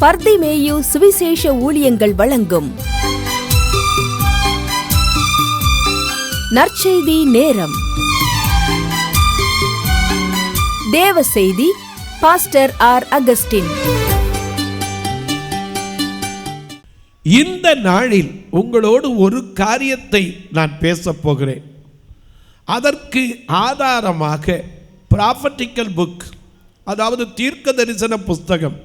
பர்திமேயு சுவிசேஷ ஊழியங்கள் வழங்கும் நற்செய்தி நேரம். தேவ செய்தி பாஸ்டர் ஆர். அகஸ்டின். இந்த நாளில் உங்களோடு ஒரு காரியத்தை நான் பேசப் போகிறேன். அதற்கு ஆதாரமாக ப்ராஃபட்டிக்கல் புக், அதாவது தீர்க்க தரிசன புஸ்தகம்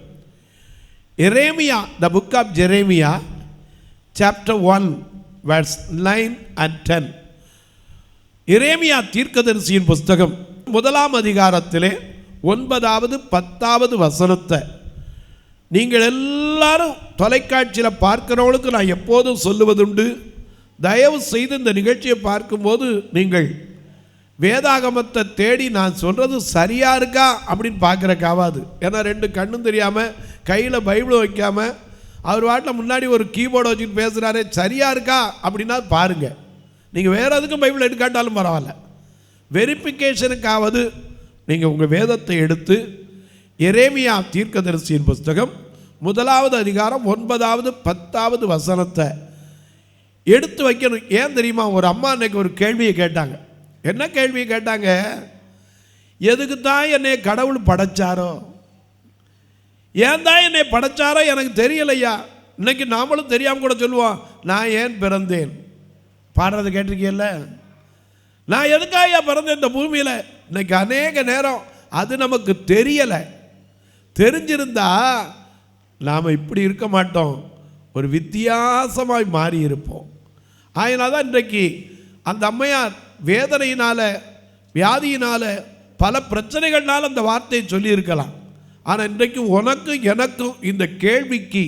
எரேமியா, the book of Jeremiah, chapter 1 verse 9 and 10. எரேமியா தீர்க்கதரிசியின் புஸ்தகம் 1ஆம் அதிகாரத்திலே 9வது 10வது வசனத்தை நீங்கள் எல்லாரும் தொலைக்காட்சியில் பார்க்கிறவங்களுக்கு நான் எப்போதும் சொல்லுவதுண்டு. தயவு செய்து இந்த நிகழ்ச்சியை பார்க்கும்போது நீங்கள் வேதாகமத்தை தேடி நான் சொல்கிறது சரியாக இருக்கா அப்படின்னு பார்க்குறக்காவாது. ஏன்னா 2 கண்ணும் தெரியாமல் கையில் பைபிள் வைக்காமல் அவர் வாட்டில் முன்னாடி ஒரு கீபோர்டை வச்சுட்டு பேசுகிறாரே, சரியாக இருக்கா அப்படின்னா பாருங்கள். நீங்கள் வேறு எதுக்கும் பைபிள் எடுக்காட்டாலும் பரவாயில்ல, வெரிஃபிகேஷனுக்காவது நீங்கள் உங்கள் வேதத்தை எடுத்து எரேமியா தீர்க்கதரிசியின் புஸ்தகம் 1வது அதிகாரம் 9வது 10வது வசனத்தை எடுத்து வைக்கணும். ஏன் தெரியுமா? ஒரு அம்மா அன்னைக்கு ஒரு கேள்வியை கேட்டாங்க. என்ன கேள்வியை கேட்டாங்க? எதுக்கு தான் என்னை கடவுள் படைச்சாரோ, ஏன் தான் என்னை படைச்சாரோ எனக்கு தெரியலையா. இன்னைக்கு நாமளும் தெரியாமல் கூட சொல்லுவோம், நான் ஏன் பிறந்தேன். பாடுறது கேட்டிருக்கீல்ல, நான் எதுக்காக பிறந்தேன் இந்த பூமியில். இன்னைக்கு அநேக நேரம் அது நமக்கு தெரியலை. தெரிஞ்சிருந்தா நாம் இப்படி இருக்க மாட்டோம், ஒரு வித்தியாசமாய் மாறி இருப்போம். அதனால தான் இன்றைக்கு அந்த அம்மையார் வேதனையினால், வியாதியினால், பல பிரச்சனைகள்னால அந்த வார்த்தையை சொல்லியிருக்கலாம். ஆனால் இன்றைக்கு உனக்கும் எனக்கும் இந்த கேள்விக்கு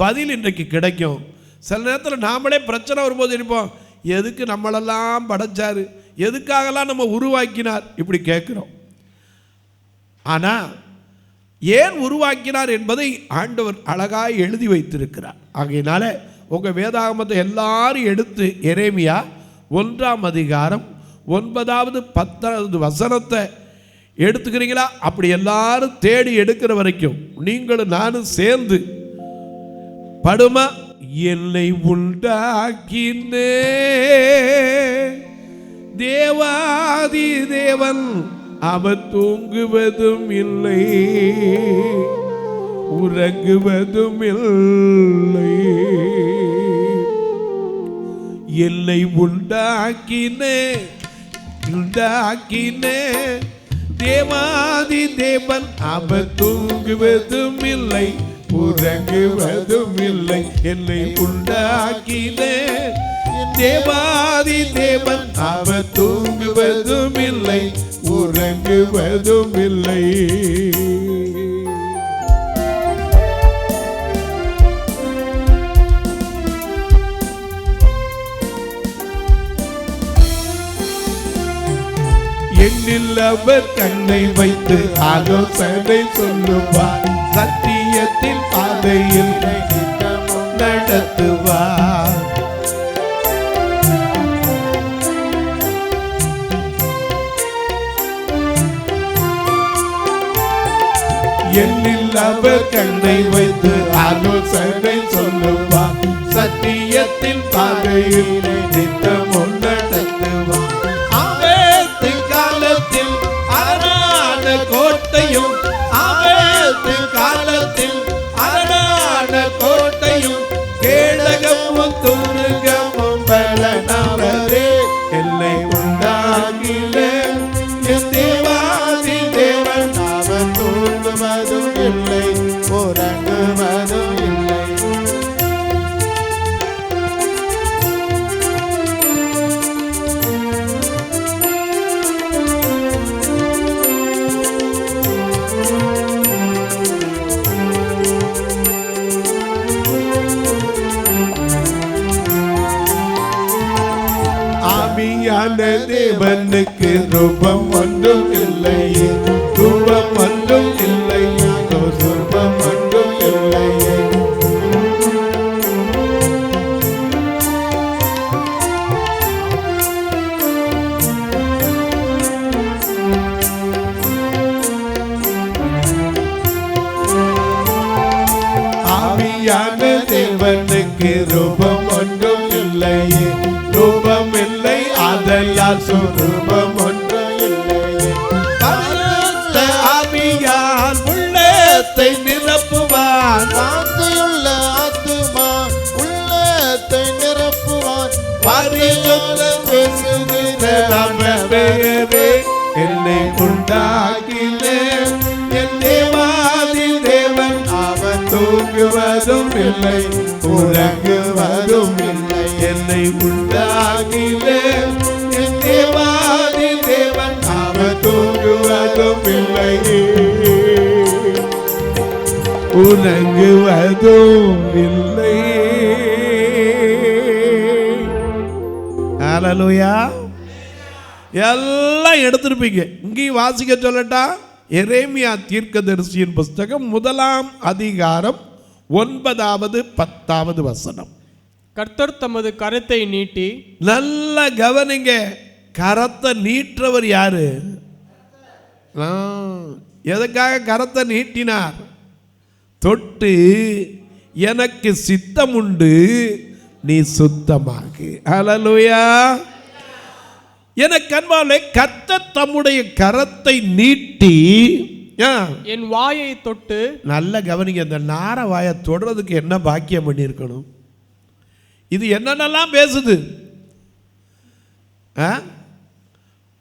பதில் இன்றைக்கு கிடைக்கும். சில நேரத்தில் நாமளே பிரச்சனை வரும்போது இருப்போம், எதுக்கு நம்மளெல்லாம் படைச்சாரு, எதுக்காகலாம் நம்ம உருவாக்கினார் இப்படி கேட்குறோம். ஆனால் ஏன் உருவாக்கினார் என்பதை ஆண்டவர் அழகாய் எழுதி வைத்திருக்கிறார். ஆகையினால உங்கள் வேதாகமத்தை எல்லாரும் எடுத்து எரேமியா 1ஆம் அதிகாரம் 9வது 10வது வசனத்தை எடுத்துக்கிறீங்களா? அப்படி எல்லாரும் தேடி எடுக்கிற வரைக்கும் நீங்களும் நானும் சேர்ந்து படுமா. என்னை உண்டாக்கினே தேவாதி தேவன், அவர் தூங்குவதும் இல்லை உறங்குவதும் இல்லை. என்னை உண்டாக்கினே தேவாதி தேவன், அவர் தூங்குவதும் இல்லை உறங்குவதும் இல்லை. என்னை உண்டாக்கினே தேவாதி தேவன், அவர் தூங்குவதும் இல்லை உறங்குவதும் இல்லை. என்னில் அவர் கண்ணை வைத்து ஆலோசனை சொல்லுவார், சத்தியத்தின் பாதையில் நடத்துவார். என்னில் அவர் கண்ணை வைத்து ஆலோசனை சொல்லுவார், சத்தியத்தின் பாதையில் நித்தமும் நடத்துவார். ஆபத்து காலத்தில் அரணான கோட்டையும், ஆபத்து காலத்தில் அரணான கோட்டையும், கேடகமும் துருகமும் பலனவரே. என்னை உண்டாக்கிலே தேவாதி தேவன், அவர் தூங்குவதும் இல்லை உறங்குவதும் இல்லை. ஆவியான தேவனுக்கு ரூபம் ஒன்றும் இல்லையே, ரூபம் ஒன்றும் இல்லையே, ரூபம் ஒன்றும் இல்லையே. ஆவியான தேவனுக்கு ரூபம் ஒன்றும் இல்லையே, ரூபம் இல்லை, அதெல்லாம் சொரூபம் ஒன்றும் இல்லையே. பரிசுத்த ஆவியால் உள்ளத்தை நிரப்புவான், வார்த்தையுள்ள ஆத்துமா உள்ளத்தை நிரப்புவான். பரிசுத்தம் பேசுகிற அவரே என்னை உண்டாக்கினேன். என் தேவாதி தேவன் அவன் தூங்குவதும் இல்லை, உறங்குவதும் இல்லை. என்னை உண்டாக்கினேன். என் தேவாதி தேவன் அவன் தூங்குவதும் இல்லை, உறங்குவதும் இல்லை. ஹல்லேலூயா. எல்லாம் எடுத்திருப்பீங்க. இங்கேயும் வாசிக்க சொல்லட்டா? எரேமியா தீர்க்கதரிசியின் புஸ்தகம் 1ஆம் அதிகாரம் 9வது 10வது வசனம். கர்த்தர் தமது கரத்தை நீட்டி, நல்ல கவனிங்க, கரத்தை நீற்றவர் யாரு? எதுக்காக கரத்தை நீட்டினார்? தொட்டு எனக்கு சித்தம் உண்டு, நீ சுத்தமாகு. ஹல்லேலூயா. எனக்கு அன்பாலே கர்த்தர் தம்முடைய கரத்தை நீட்டி என் வாயை தொட்டு, நல்ல கவனிங்க, இந்த நார வாயை தொடுறதுக்கு என்ன பாக்கியம் பண்ணியிருக்கணும்? இது என்னென்னலாம் பேசுது?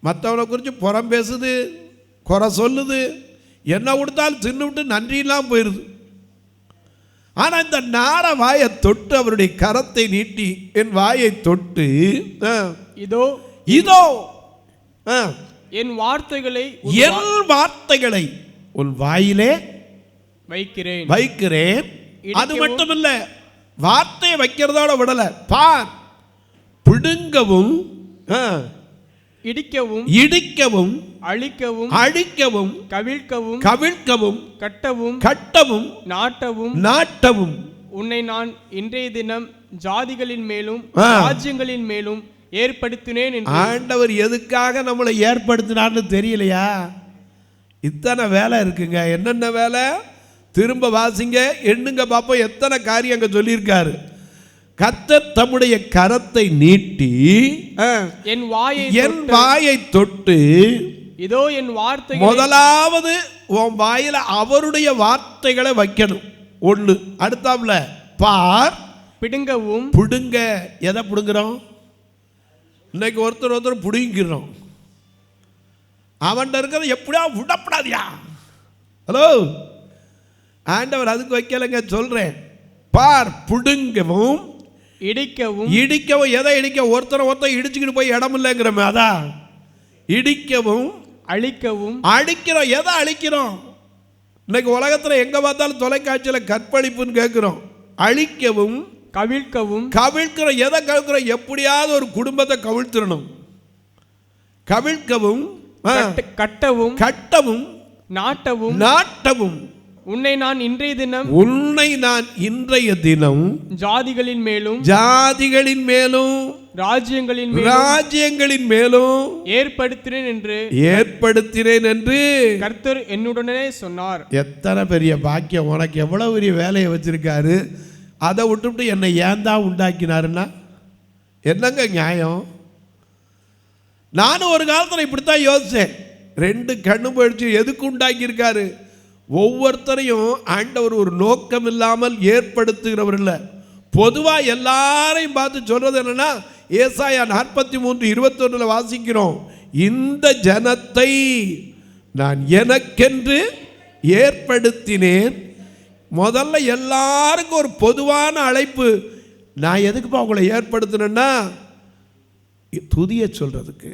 மற்றவனை குறித்து புறம் பேசுது, குறை சொல்லுது, என்ன கொடுத்தாலும் தின்னு விட்டு நன்றியெல்லாம் போயிடுது. ஆனால் இந்த நார வாயை தொட்டு அவருடைய கரத்தை நீட்டி என் வாயை தொட்டு இதோ இதோ என் வார்த்தைகளை உன் வாயிலே வைக்கிறேன். அது மட்டுமில்ல, வார்த்தையை வைக்கிறதோட விடல, பார், பிடுங்கவும் இடிக்கவும் அழிக்கவும் கவிழ்க்கவும் கட்டவும் நாட்டவும் உன்னை நான் இன்றைய தினம் ஜாதிகளின் மேலும் ராஜ்யங்களின் மேலும் ஏற்படுத்தினேன் என்று. ஆண்டவர் எதுக்காக நம்மளை ஏற்படுத்தினார்னு தெரியலையா? இத்தனை வேலை இருக்குங்க. என்னென்ன வேலை? திரும்ப வாசிங்க, எண்ணுங்க பாப்போம், எத்தனை காரியம் அங்க சொல்லியிருக்காரு. கர்த்தர் தம்முடைய கரத்தை நீட்டி என் வாயை தொட்டு இதோ என் வார்த்தை. முதலாவது உன் வாயில அவருடைய வார்த்தைகளை வைக்கணும். ஒண்ணு. அடுத்தாப்புல பார், பிடுங்க. எதை பிடுங்குறோம்? இன்னைக்கு ஒருத்தர் பிடுங்கிறோம். அவன் இருக்கிறத எப்படியா விடப்படாதியா? ஹலோ, ஆண்டவர் அதுக்கு வைக்கலைங்க, சொல்றேன். பார், பிடுங்கவும் இடிக்கவும். எதை இடிக்க? ஒருத்தர் இடிச்சுக்கிட்டு போய் இடம் இல்லைங்கிறோமே, அதான் இடிக்கவும் அழிக்கிறோம். எதை அழிக்கிறோம்? இன்னைக்கு உலகத்தில் எங்க பார்த்தாலும் தொலைக்காட்சியில் கற்பழிப்புன்னு கேட்கிறோம். அழிக்கவும் கவிழ்க்கிறோம். எதை கவிழ்க்கிறோம்? எப்படியாவது ஒரு குடும்பத்தை கவிழ்த்திடணும். கவிழ்க்கவும் கட்டவும் நாட்டவும் உன்னை நான் இன்றைய தினம் ஜாதிகளின் மேலும் ராஜ்யங்களின் மேலும் ஏற்படுத்தினேன் என்று கர்த்தர் என்னுடனே சொன்னார். எத்தனை பெரிய பாக்கியம்! உனக்கு எவ்வளவு பெரிய வேலையை வச்சிருக்காரு. அதை விட்டுவிட்டு என்னை ஏன் தான் உண்டாக்கினாருன்னா என்னங்க நியாயம்? நானும் ஒரு காலத்தில் இப்படித்தான் யோசிச்சேன். 2 கண்ணு போயிடுச்சு. எதுக்கு உண்டாக்கியிருக்காரு? ஒவ்வொருத்தரையும் ஆண்டவர் ஒரு நோக்கம் இல்லாமல் ஏற்படுத்துகிறவர் இல்லை. பொதுவாக எல்லாரையும் பார்த்து சொல்றது என்னன்னா, ஏசாயா 43:21 வாசிக்கிறோம். இந்த ஜனத்தை நான் எனக்கென்று ஏற்படுத்தினேன். முதல்ல எல்லாருக்கும் ஒரு பொதுவான அழைப்பு. நான் எதுக்குப்பா உங்களை ஏற்படுத்தினேன்னா, துதிய சொல்றதுக்கு,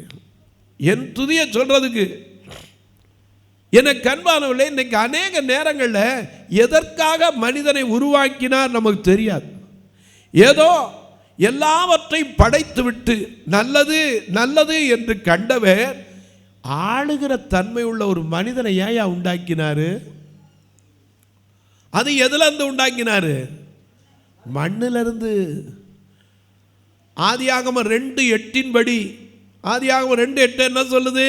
என் துதிய சொல்றதுக்கு. எனக்கு அன்பானவர்களே, இன்னைக்கு அநேக நேரங்களில் எதற்காக மனிதனை உருவாக்கினார் நமக்கு தெரியாது. ஏதோ எல்லாவற்றையும் படைத்து விட்டு நல்லது நல்லது என்று கண்டவர் ஆளுகிற தன்மை உள்ள ஒரு மனிதனை ஏன் உண்டாக்கினாரு? அது எதுல இருந்து உண்டாக்கினாரு? மண்ணிலிருந்து. ஆதியாகமம் 2:8 ஆதியாகமம் 2:8 என்ன சொல்லுது?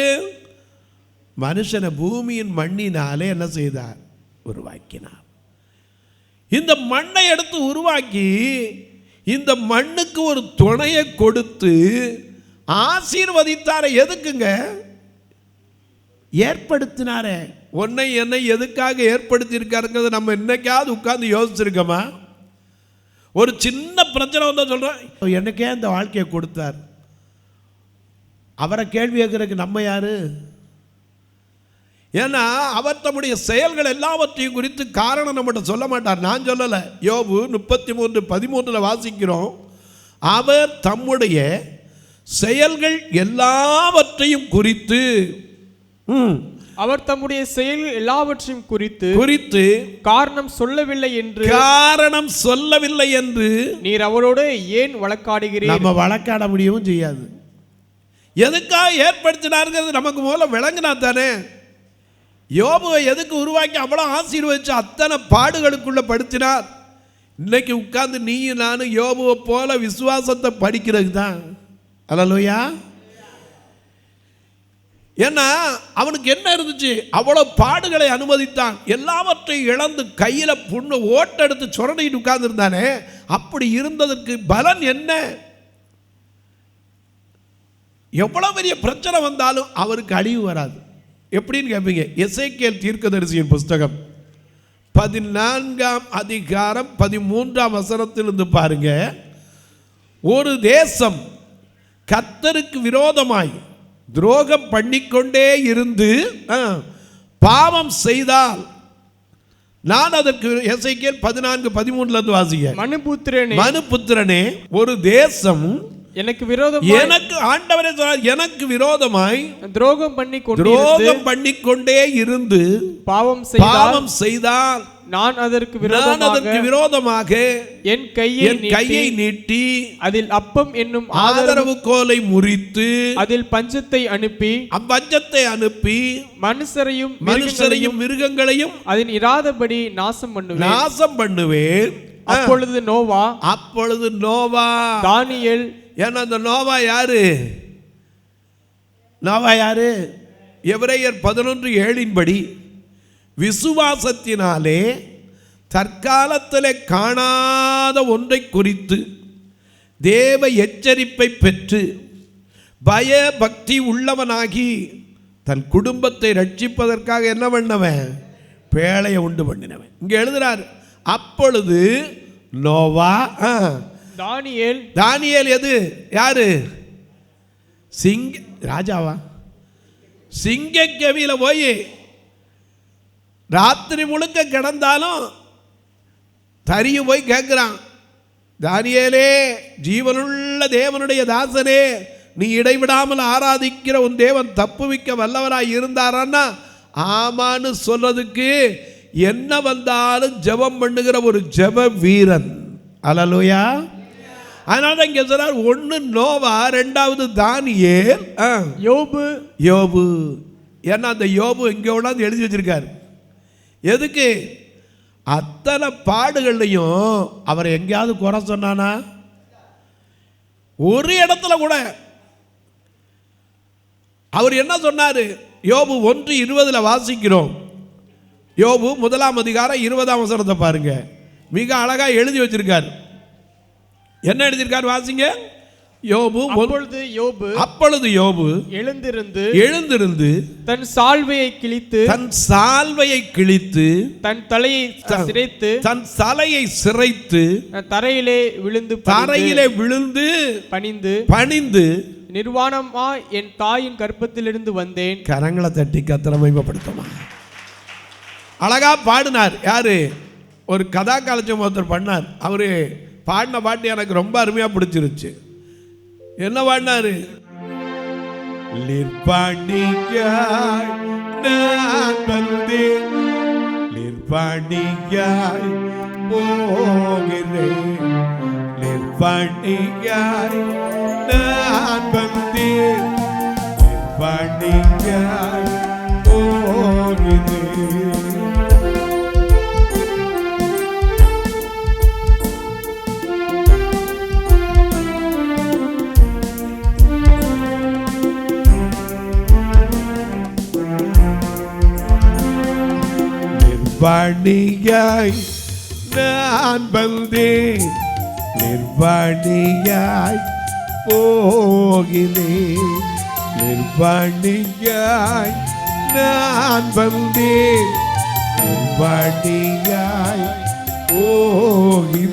மனுஷனை பூமியின் மண்ணினாலே என்ன செய்தார்? உருவாக்கினார். இந்த மண்ணை எடுத்து உருவாக்கி இந்த மண்ணுக்கு ஒரு துணையை கொடுத்து ஆசீர்வதித்தார. எதுக்குங்க ஏற்படுத்தினாரே? உன்னை என்னை எதுக்காக ஏற்படுத்தியிருக்காருங்கிறத நம்ம என்னைக்காவது உட்கார்ந்து யோசிச்சிருக்கோமா? ஒரு சின்ன பிரச்சனை வந்தால் சொல்கிறேன், எனக்கே இந்த வாழ்க்கையை கொடுத்தார். அவரை கேள்வி கேட்கறதுக்கு நம்ம யாரு? ஏன்னா அவர் தம்முடைய செயல்கள் எல்லாவற்றையும் குறித்து காரணம் நம்மகிட்ட சொல்ல மாட்டார். நான் சொல்லலை. யோபு 33:13 வாசிக்கிறோம். அவர் தம்முடைய செயல்கள் எல்லாவற்றையும் குறித்து அவர் தம்முடைய செயல்கள் எல்லாவற்றையும் குறித்து காரணம் சொல்லவில்லை என்று நீர் அவரோடு ஏன் வழக்காடுகிறீர்? நம்ம வழக்காட முடியவும் செய்யாது. எதுக்காக ஏற்படுத்தினாருங்கிறது நமக்கு முதல்ல விளங்கினா தானே. யோபுவை எதுக்கு உருவாக்கி அவ்வளோ ஆசீர்வதிச்சு அத்தனை பாடுகளுக்குள்ள படுத்தினார்? இன்னைக்கு உட்கார்ந்து நீயும் நானும் யோபுவை போல விசுவாசத்தை படிக்கிறது தான். அல்லேலூயா. ஏன்னா அவனுக்கு என்ன இருந்துச்சு? அவ்வளோ பாடுகளை அனுமதித்தான். எல்லாவற்றையும் இழந்து கையில் புண்ணு ஓட்டெடுத்து சுரண்டிட்டு உட்கார்ந்துருந்தானே, அப்படி இருந்ததற்கு பலன் என்ன? எவ்வளோ பெரிய பிரச்சனை வந்தாலும் அவருக்கு அழிவு வராது. எப்படின்னு கேட்பீங்க? எசேக்கியேல் தீர்க்கதரிசியின் புஸ்தகம் 14ஆம் அதிகாரம் 13ஆம் வசனத்திலிருந்து பாருங்க. ஒரு தேசம் கர்த்தருக்கு விரோதமாய் துரோகம் பண்ணிக்கொண்டே இருந்து பாவம் செய்தால் நான் அதற்கு எசேக்கியேல் 14:13 வாசிக்க. மனுபுத்திரனே, ஒரு தேசம் எனக்கு ஆண்டவரே சொன்னார், எனக்கு விரோதமாய் துரோகம் பண்ணிக்கொண்டே இருந்து பாவம் செய்தால் நான் அதற்கு விரோதமாக என் கையை நீட்டி அதில் அப்பம் என்னும் ஆதரவு கோலை முறித்து அதில் பஞ்சத்தை அனுப்பி மனுஷரையும் மிருகங்களையும் அதன் இராதபடி நாசம் பண்ணுவேன். அப்பொழுது நோவா தானியேல். ஏன்னா அந்த நோவா யாரு? எபிரேயர் 11:7 விசுவாசத்தினாலே தற்காலத்திலே காணாத ஒன்றை குறித்து தேவ எச்சரிப்பை பெற்று பய பக்தி உள்ளவனாகி தன் குடும்பத்தை ரட்சிப்பதற்காக என்ன பண்ணவன்? பேழையை உண்டு பண்ணினவன். இங்கே எழுதுறார், அப்பொழுது நோவா தானியேல் எது? யாரு? ராஜாவா? சிங்க கவியில போய் ராத்திரி முழுக்க கிடந்தாலும் தரிய போய் கேட்கிறான், தானியேலே, ஜீவனுள்ள தேவனுடைய தாசனே, நீ இடைவிடாமல் ஆராதிக்கிற உன் தேவன் தப்புவிக்க வல்லவராய் இருந்தாரான்னா ஆமான்னு சொல்றதுக்கு என்ன வந்தாலும் ஜெபம் பண்ணுகிற ஒரு ஜெப வீரன். அல்லேலூயா. அதனால இங்க சொல்றார், ஒன்னு நோவா, ரெண்டாவது தானியேல், யோபு. ஏன்னா அந்த யோபு இங்க உட்கார்ந்து எழுதி வச்சிருக்காரு. எதுக்கு? அத்தனை பாடுகள்லையும் அவர் எங்கேயாவது குறை சொன்னானா? ஒரு இடத்துல கூட. அவர் என்ன சொன்னாரு? யோபு 1:20 வாசிக்கிறோம். யோபு 1ஆம் அதிகாரம் 20ஆம் வசனத்தை பாருங்க. மிக அழகா எழுதி வச்சிருக்காரு. என்ன எழுதியிருக்காரு வாசிங்க. அப்பொழுது யோபு எழுந்திருந்து தன் சால்வையை கிழித்து தன் தலையை சிரைத்து தரையிலே விழுந்து பணிந்து நிர்வாணமா என் தாயின் கர்ப்பத்திலிருந்து வந்தேன். கரங்களை தட்டி கர்த்தரை மகிமைப்படுத்துமா. அழகா பாடினார். யாரு? ஒரு கதா காலட்சம் ஒருத்தர் பண்ணார். அவரு பாடின பாட்டு எனக்கு ரொம்ப அருமையா பிடிச்சிருச்சு. என்ன பாடினாரு? லிர்பாணியாய் நான் வந்தேன், லிர்பாணியாய் போகிறேன், லிர்பாணியாய் நான் வந்தேன், லிர்பாணியாய் போகிறேன். பணியாய் நான் வந்தேன், நிர்வாணியாய் போகிறேன். நிர்வாணியாய் நான் வந்தேன், நிர்வாணியாய் போகிறேன்.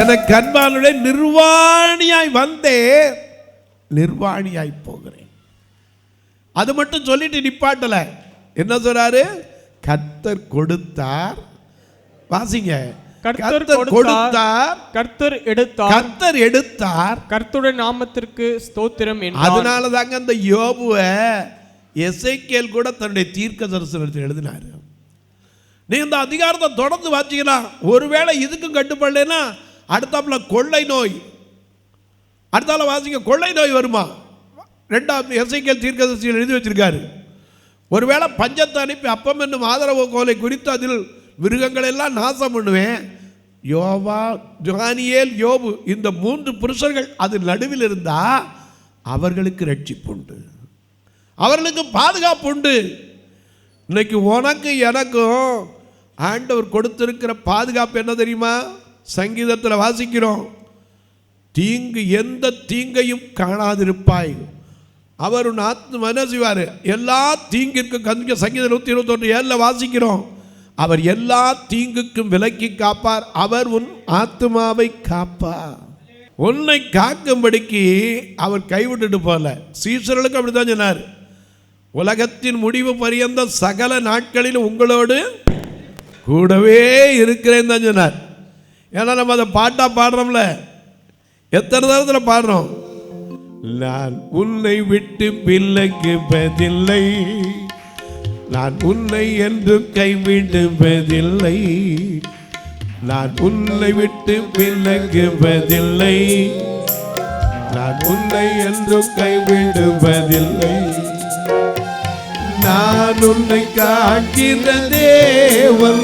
எனக்கு அன்பானுடைய நிர்வாணியாய் வந்தேன், நிர்வாணியாய் போகிறேன். அது மட்டும் சொல்லிட்டு நிப்பாட்டல. என்ன சொல்றாரு? கர்த்தர் கொடுத்தார். வாசிங்க. கர்த்தர் கொடுத்தார், கர்த்தர் எடுத்தார், கர்த்தர் எடுத்தார், கர்த்தருடைய நாமத்திற்கு ஸ்தோத்திரம் என்றார். அதனால தாங்க அந்த யோபுவை எசேக்கியேல் கூட தன்னுடைய தீர்க்க தரிசனத்தில் எழுதினார். நீ இந்த அதிகாரத்தை தொடர்ந்து வாசிங்கன்னா, ஒருவேளை இதுக்கும் கட்டுப்படலைன்னா அடுத்தாப்புல கொள்ளை நோய், அடுத்தால வாசிங்க, கொள்ளை நோய் வருமா? 2 எசேக்கியேல் தீர்க்கதரிசியில் எழுதி வச்சிருக்காரு. ஒருவேளை பஞ்சத்தை அனுப்பி அப்பம் என்னும் ஆதரவு கோலை குறித்து அதில் மிருகங்கள் எல்லாம் நாசம் பண்ணுவேன். யோவா, தானியேல், யோபு இந்த 3 புருஷர்கள் அது நடுவில் இருந்தா அவர்களுக்கு ரட்சிப்பு உண்டு, அவர்களுக்கு பாதுகாப்பு உண்டு. இன்னைக்கு உனக்கு எனக்கும் ஆண்டவர் கொடுத்திருக்கிற பாதுகாப்பு என்ன தெரியுமா? சங்கீதத்தில் வாசிக்கிறோம், தீங்கு எந்த தீங்கையும் காணாதிருப்பாய், அவர் உன் ஆத்ம என்ன செய்வார்? எல்லா தீங்கிற்கும் சங்கீதம் 121:7 வாசிக்கிறோம், அவர் எல்லா தீங்குக்கும் விலக்கி காப்பார், அவர் உன் ஆத்மாவை காப்பார். உன்னை காக்கும்படிக்கு அவர் கைவிட்டுட்டு போல. சீசர்களுக்கு அப்படித்தான் சொன்னார், உலகத்தின் முடிவு பரியந்த சகல நாட்களில் உங்களோடு கூடவே இருக்கிறேன் தான் சொன்னார். ஏன்னா நம்ம அதை பாட்டா பாடுறோம்ல, எத்தனை தரத்தில் பாடுறோம்? நான் உன்னை விட்டு விலகுவதில்லை, நான் உன்னை என்று கைவிடுவதில்லை, நான் உன்னை விட்டு விலகுவதில்லை, நான் உன்னை என்று கைவிடுவதில்லை. நான் உன்னை காண்கிற தேவன்,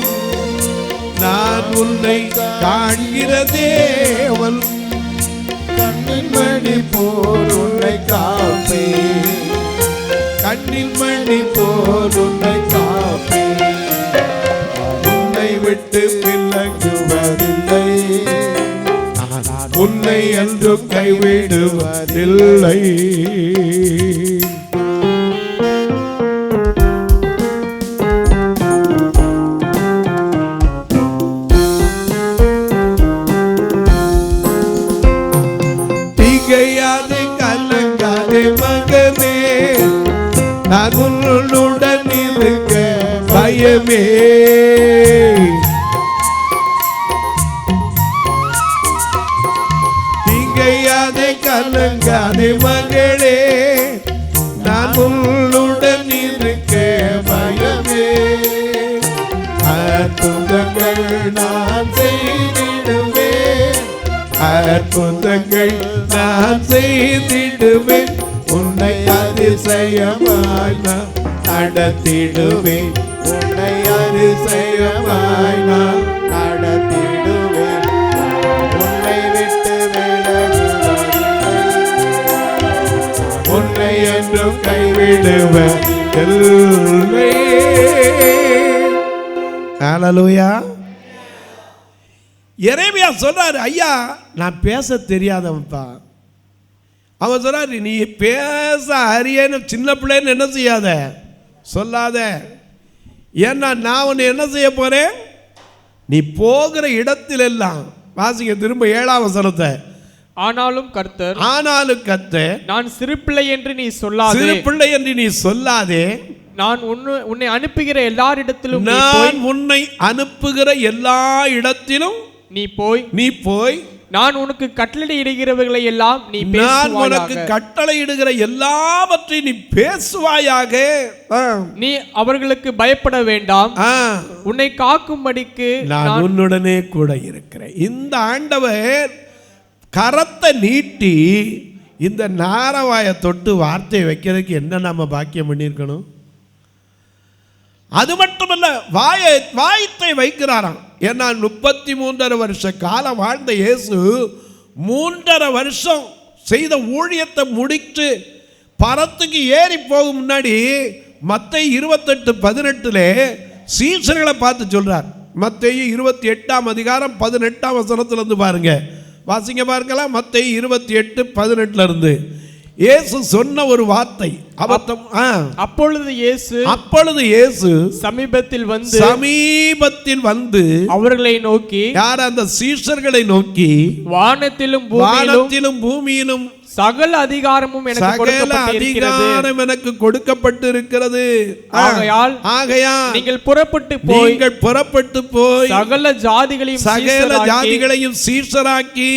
நான் உன்னை காண்கிற தேவன், கண்ணின் மணி போல் உன்னை காப்பேன், கண்ணின் மணி போல் உன்னை காப்பேன், உன்னை விட்டு விலகுவதில்லை, நான் உன்னை என்றும் கைவிடுவதில்லை. திகையாதே கலங்காதே மகனே, நான் உன்னுடன் இருக்க பயமே. திகையாதே கலங்காதே மகளே, நான் உன்னுடன் இருக்க பயமே. அற்புதங்கள் நான் செய்திடுவேன், அற்புதங்கள் நான் செய்திடுவேன், உன்னை அதிசயமாய் நான் நடத்திடுவேன், உன்னை அதிசயமாய் நான் நடத்திடுவேன், உன்னை விட்டு விலகுவதில்லை, உன்னை என்றும் கைவிடுவதில்லை. ஹல்லேலூயா. எரேமியா சொல்றாரு, ஐயா நான் பேச தெரியாதவன்ப்பா. அவன் சொல்றாரு, நீ பேச அறியன்னு சின்ன பிள்ளைன்னு என்ன செய்யாத, சொல்லாத. ஏன்னா நான் உன்னை என்ன செய்ய போறேன்? நீ போகிற இடத்திலெல்லாம். வாசிங்க திரும்ப 7ஆம் வசனத்தை. ஆனாலும் கர்த்தர், ஆனாலும் கர்த்தர், நான் சிறு பிள்ளை என்று நீ சொல்லாதே, சிறு பிள்ளை என்று நீ சொல்லாதே, நான் உன்னை அனுப்புகிற எல்லாரிடத்திலும் நான் உன்னை அனுப்புகிற எல்லா இடத்திலும் நீ போய் நான் உனக்கு கட்டளை இடுகிறவர்களை எல்லாம் நீ பேசுவாயாக, நான் உனக்கு கட்டளை இடுகிற எல்லாவற்றையும் நீ பேசுவாயாக. நீ அவர்களுக்கு பயப்பட வேண்டாம், உன்னை காக்கும்படிக்கு நான் உன்னுடனே கூட இருக்கிறேன். இந்த ஆண்டவர் கரத்தை நீட்டி இந்த நாரவாயை தொட்டு வார்த்தையை வைக்கிறதுக்கு என்ன நம்ம பாக்கியம் பண்ணியிருக்கணும்? அது மட்டுமல்ல, வாயத்தை வைக்கிறாராம். ஏன்னா 33.5 வருஷ காலம் வாழ்ந்த இயேசு 3.5 வருஷம் செய்த ஊழியத்தை முடித்து பரத்துக்கு ஏறி போகும் முன்னாடி மத்தேயு 28:18 சீஷர்களை பார்த்து சொல்றார். மத்தேயு 28ஆம் அதிகாரம் 18ஆம் வசனத்துல இருந்து பாருங்க, வாசிங்க பார்க்கலாம். மத்தேயு 28:18 இருந்து இயேசு சொன்ன ஒரு வார்த்தை. அப்பொழுது இயேசு சமீபத்தில் வந்து அவர்களை நோக்கி, யார்? அந்த சீஷர்களை நோக்கி, வானத்திலும் பூமியிலும் சகல அதிகாரமும் எனக்கு கொடுக்கப்பட்டிருக்கிறது. ஆகையால் நீங்கள் புறப்பட்டு போய் சகல ஜாதிகளையும் சீஷராக்கி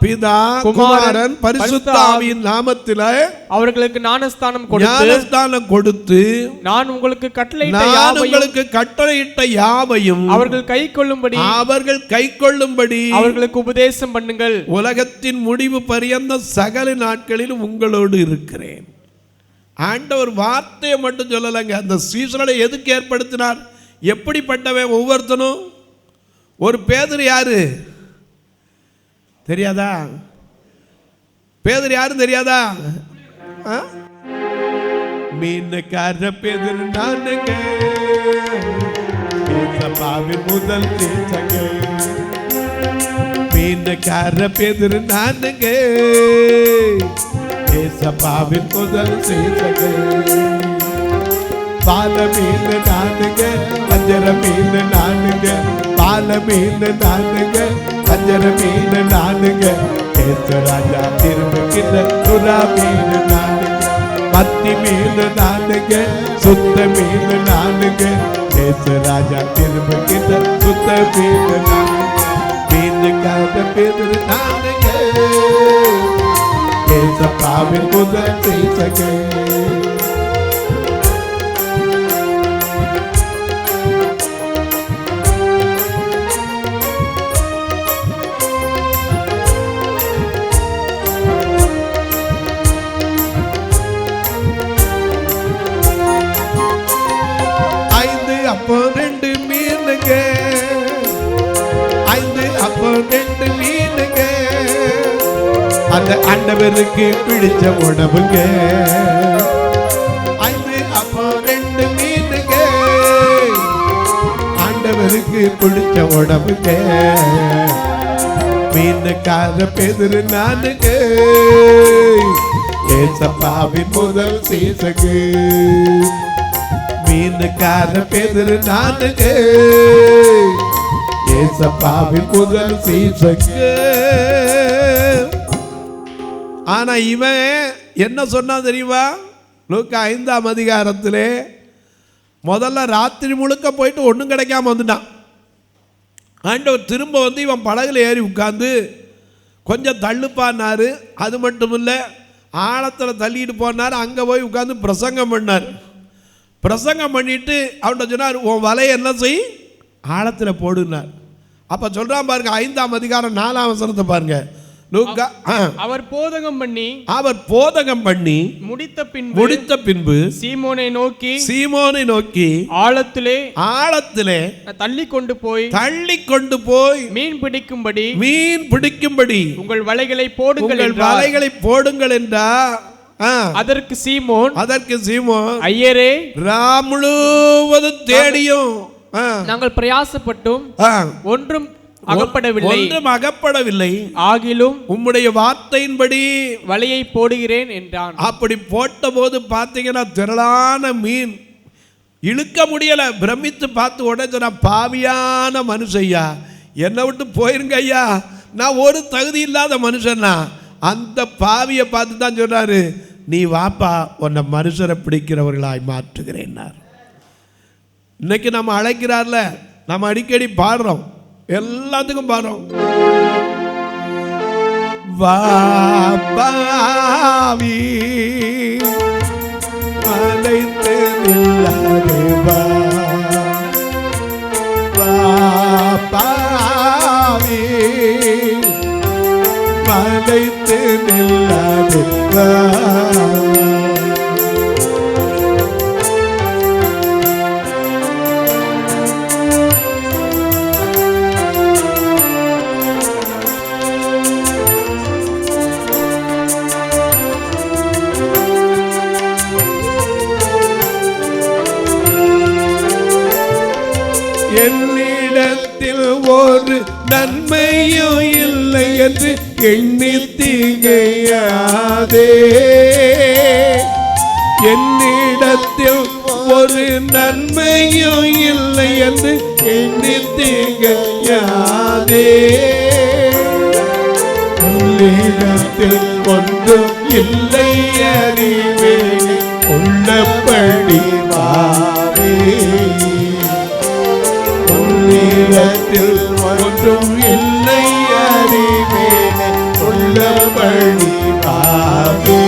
பிதா குமாரன் பரிசுத்த ஆவியின் நாமத்தில் அவர்களுக்கு ஞானஸ்தானம் கொடுத்து நான் உங்களுக்கு கட்டளையிட்ட யாவையும் அவர்கள் கைக்கொள்ளும்படி அவர்களுக்கு உபதேசம் பண்ணுங்கள். உலகத்தின் முடிவு பரியந்த சகல நாட்களிலும் உங்களோடு இருக்கிறேன். ஆண்டவர் வார்த்தையை மட்டும் சொல்லலைங்க. அந்த சீசனை எதுக்கு ஏற்படுத்தினார்? எப்படிப்பட்டவன் ஒவ்வொருத்தனும்? ஒரு பேதுரு யாரு தெரியாதா? பேதுரு யாரும் தெரியாதா? மீனக்கார பேதுரு நானுங்க, சபாவின் முதல் தேசங்க. மீனக்கார பேதுரு நானுங்க, சபாவின் முதல் தேசங்க. பால மீன் நானுங்க, அஞ்சர மீன் நானுங்க, பால மீன் நானுங்க, அஞ்சர மீன் நானுங்க. ராஜா திரும்புகின்ற புறா மீன் நானுங்க, மத்தி மீன் நானுங்க, சுத்த மீன் நானுங்க. ராஜா திரும்புகின்ற சுத்த மீன் நானுங்க. மீனுக்காக பேதுரு நானுங்க, சபாவின் முதல் தேசங்க. ரெண்டு மீனுங்க, 5 அப்பம் 2 மீனுங்க, அந்த ஆண்டவருக்கு பிடிச்ச உணவுங்க. 5 அப்பம் 2 மீனுங்க, ஆண்டவருக்கு பிடிச்ச உணவுங்க. மீனுக்கார பேதுரு நானுங்க, ஏசப்பாவின் முதல் சீசங்க. மீனுக்கார பேதுரு நானுங்க, ஏசப்பாவின் முதல் சீசங்க. ஆனா இவன் என்ன சொன்னா தெரியுமா? லூக்கா 5ஆம் அதிகாரத்திலே முதல்ல ராத்திரி முழுக்க போயிட்டு ஒன்றும் கிடைக்காம வந்துட்டான். ஆண்டவர் திரும்ப வந்து இவன் படகுல ஏறி உட்கார்ந்து கொஞ்சம் தள்ளுப்பான்னாரு. அது மட்டும் இல்லை, ஆழத்தில் தள்ளிட்டு போனார். அங்கே போய் உட்கார்ந்து பிரசங்கம் பண்ணார். பிரசங்கம் பண்ணிட்டு அவன்கிட்ட சொன்னார், உன் வலையை என்ன செய், ஆழத்தில் போடுனார். அப்போ சொல்கிறான் பாருங்க, 5ஆம் அதிகாரம் 4ஆம் வசனத்தை பாருங்க. அவர் போதகம் பண்ணி முடித்த பின்பு சீமோனை நோக்கி ஆழத்திலே தள்ளி கொண்டு போய் மீன் பிடிக்கும்படி உங்கள் வலைகளை போடுங்கள் என்றார். அதற்கு சீமோன் ஐயரே, முழுவதும் தேடியும் நாங்கள் பிரயாசப்பட்டும் ஒன்றும் அகப்படவில்லை, ஆகிலும் உம்முடைய வார்த்தையின்படி வலையை போடுகிறேன் என்றான். அப்படி போட்ட போது பார்த்தீங்கன்னா திரளான மீன், இழுக்க முடியல. பிரமித்து பார்த்து உடனே பாவியான மனுஷையா, என்னை விட்டு போயிருங்க ஐயா, நான் ஒரு தகுதி இல்லாத மனுஷன்னா. அந்த பாவியை பார்த்து தான் சொல்றாரு, நீ வாப்பா, உன்னை மனுஷரை பிடிக்கிறவர்களாய் மாற்றுகிறேன்னார். இன்னைக்கு நம்ம அழைக்கிறார்ல, நம்ம அடிக்கடி பாடுறோம், எல்லாத்துக்கும் பாடுறோம். வாபாவி மலைத்து நில்லாதே வா, வாபாவி மலைத்து நில்லாதே வா. என்னிடத்தில் ஒரு நன்மையும் இல்லை என்று எண்ணி திகையாதே. என்னிடத்தில் ஒரு நன்மையும் இல்லை என்று எண்ணி திகையாதே. உன்னிடத்தில் ஒன்றும் இல்லை அறிவேனே, உள்ளபடி வாவே. உன்னிடத்தில் ஒன்றும் இல்லை அறிவேனே, உள்ளபடி வாவே.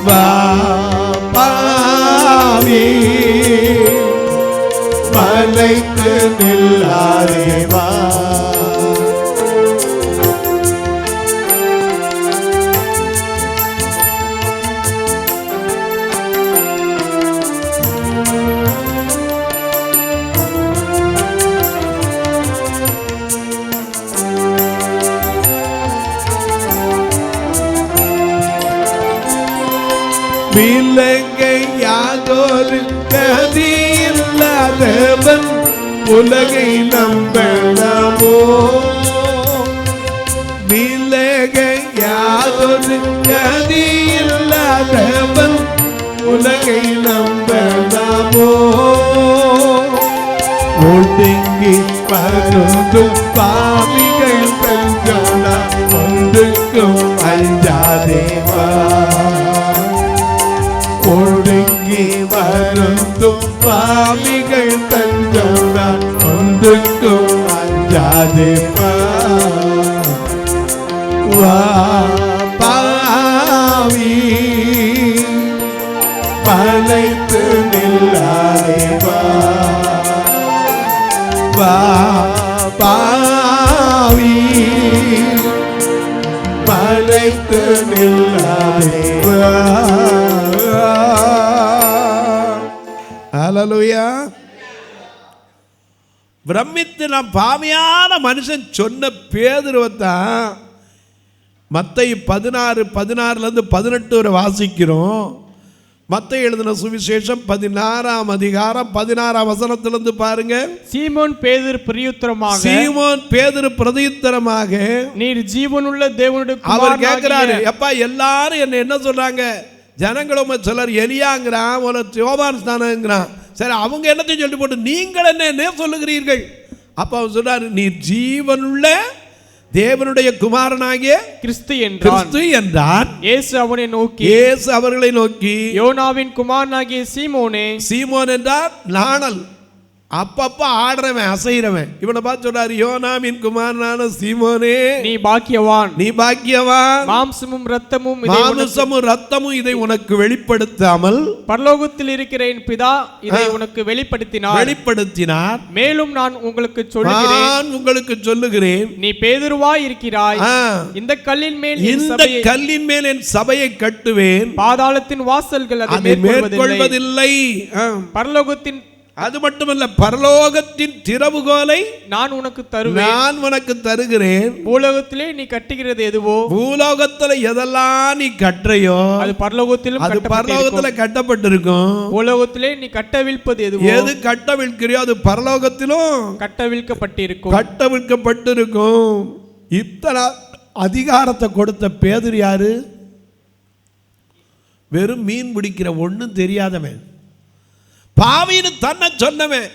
வா பாவி மலைக்கு நில்லாதே வா. விலங்கை யாதொரு கதியில்லாதவன் உலகை நம்பலாமோ. விலங்கை யாதொரு கதியில்லாதவன் உலகை நம்பலாமோ. ஒடுங்கி பருந்தும் பாவிகள் தங்களா ஒன்றுக்கும் அஞ்சாதேவா. ஒடுங்கி வருந்தும் பாவிகள் தஞ்சம்தான் ஒன்றுக்கும் அஞ்சாதேவா. வா பாவி மலைத்து நில்லாதேவா. வா பாவி மலைத்து நில்லாதேவா. ஹல்லேலூயா. பிரமித்து நாம் பாவியான மனுஷன் சொன்ன பேதுருவைத்தான் மத்தேயு 16:16 வரை வாசிக்கிறோம். மத்தேயு எழுதின சுவிசேஷம் 16ஆம் அதிகாரம் 16ஆம் வசனத்திலிருந்து பாருங்க. சீமோன் பேதுரு பிரதியுத்தரமாக நீர் ஜீவனுள்ள தேவனுடைய குமாரனாகிய. அவர் கேட்கிறாரு, எப்பா எல்லாரும் என்ன என்ன சொல்றாங்க? ஜனங்களும் சிலர் எலியாங்கிறான், ஒரு யோவான் ஸ்நானங்கிறான். சரி, அவங்க என்னத்தையும் சொல்லி போட்டு நீங்கள் என்ன சொல்லுகிறீர்கள்? அப்ப அவர் சொல்றாரு, நீர் ஜீவனுள்ள தேவனுடைய குமாரனாகிய கிறிஸ்து என்றான். இயேசு அவர்களை நோக்கி யோனாவின் குமாரனாகிய சீமோனே. சீமோன் என்றார் நாணல், அப்பப்ப ஆடுறவன் அசைறவன். இவனை பார்த்து சொல்றாரு, யோனாவின் குமாரனான சீமோனே, நீ பாக்கியவான். மாம்சமும் ரத்தமும் இதை உனக்கு வெளிப்படுத்தாமல் பரலோகத்தில் இருக்கிற என் பிதா இதை உனக்கு வெளிப்படுத்தினார். மேலும் நான் உங்களுக்கு சொல்லுகிறேன், நீ பேதுருவாய் இருக்கிறாய். இந்த கல்லின் மேல் என் சபையை கட்டுவேன், பாதாளத்தின் வாசல்கள் அதை மேற்கொள்வதில்லை. பரலோகத்தின் அது மட்டுமல்ல, பரலோகத்தின் திறவுகோலை நான் உனக்கு தருகிறேன். பூலோகத்திலே நீ கட்டுகிறது எதுவோ, பூலோகத்துல எதெல்லாம் நீ கட்டுறையோ அது பரலோகத்திலும் கட்டப்பட்டிருக்கும். பூலோகத்திலே நீ கட்டவிழ்ப்பது எதுவோ, எது கட்டவிழ்க்கிறியோ அது பரலோகத்திலும் கட்டவிழ்க்கப்பட்டிருக்கும். இத்தனை அதிகாரத்தை கொடுத்த பேதுரு யாரு? வெறும் மீன் பிடிக்கிற ஒன்றும் தெரியாதவன், பாவின்னு தன்னை சொன்னவன்.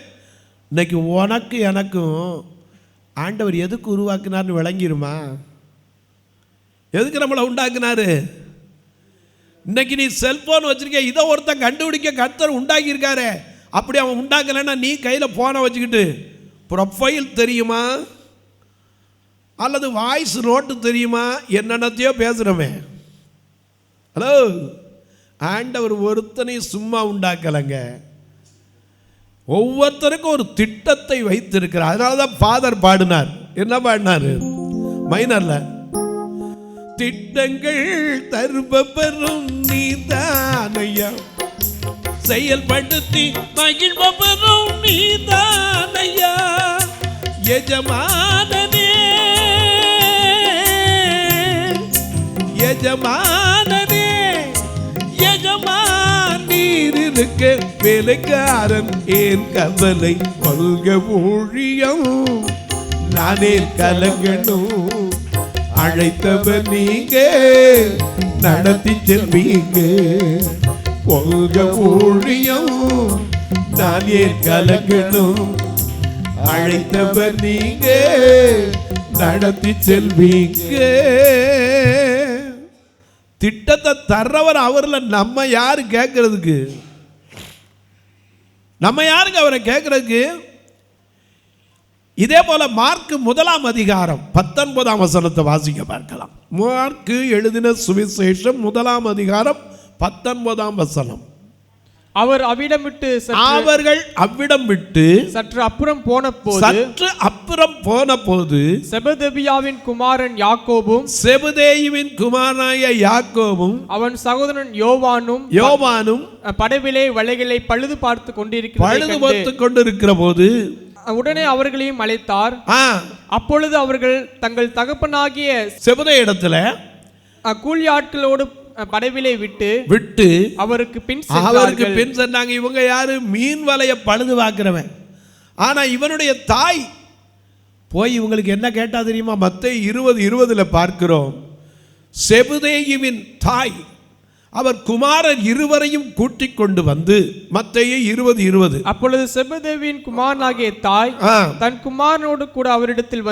இன்னைக்கு உனக்கு எனக்கும் ஆண்டவர் எதுக்கு உருவாக்குனார்னு விளங்கிருமா? எதுக்கு நம்மளை உண்டாக்குனாரு? இன்னைக்கு நீ செல்போன் வச்சிருக்க, இதை ஒருத்தன் கண்டுபிடிக்க கர்த்தர் உண்டாக்கியிருக்காரு. அப்படி அவன் உண்டாக்கலைன்னா நீ கையில் போனை வச்சுக்கிட்டு ப்ரொஃபைல் தெரியுமா அல்லது வாய்ஸ் நோட்டு தெரியுமா, என்னென்னத்தையோ பேசுகிறவன். ஹலோ, ஆண்டவர் ஒருத்தனையும் சும்மா உண்டாக்கலைங்க. ஒவ்வொருத்தருக்கும் ஒரு திட்டத்தை வைத்திருக்கிறார். அதனால தான் ஃபாதர் பாடினார். என்ன பாடினார்? மைனர்ல, திட்டங்கள் தருபவரும் நீதானையா, செயல்படுத்தி மகிழ்பவரும் நீதானையா, எஜமானனே எஜமானனே எஜமான் நீர் இருக்க கொடுக்க வேலைக்காரன் ஏன் கவலை கொள்க ஊழியம் நானே கலங்கணும் அழைத்தவர் நீங்க நடத்தி செல்வீங்க கொள்க ஊழியம் நான் ஏன் கலங்கணும் அழைத்தவர் நீங்க நடத்தி செல்வீங்க. திட்டத்தை தர்றவர் அவர்ல நம்ம யாரு கேட்கறதுக்கு? நம்ம யாருக்கு அவரை கேட்கறதுக்கு? இதே போல மார்க் 1 அதிகாரம் 19 வசனத்தை வாசிக்க பார்க்கலாம். மார்க் எழுதின சுவிசேஷம் 1 அதிகாரம் 19 வசனம். அவர்கள் அவ்விடம் விட்டு சற்று அப்புறம் போன போது செபதேயுவின் குமாரன் யாக்கோபும் செபதேயுவின் குமாரனாய யாக்கோபும் அவன் சகோதரன் யோவானும் படவிலே வலைகளை பழுது பார்த்து கொண்டிருக்கிற போது உடனே அவர்களையும் அழைத்தார். அப்பொழுது அவர்கள் தங்கள் தகப்பனாகிய செபதேயு இடத்துல கூலி ஆட்களோடு படவிலை விட்டு அவருக்கு பின் சென்றாங்க. இவங்க யாரு? மீன் வலைய பழுது பார்க்கிறவன். ஆனா இவனுடைய தாய் போய் இவங்களுக்கு என்ன கேட்டா தெரியுமா? மத்தேயு 20:20 பார்க்கிறோம். செபதேயுவின் தாய் அவர் குமாரர் இருவரையும் கூட்டிக் கொண்டு வந்து மத்தேயு 20:20. அப்பொழுது செபதேயுவின் குமாரனாகிய தாய் தன் குமாரனோடு கூட அவரிடத்தில்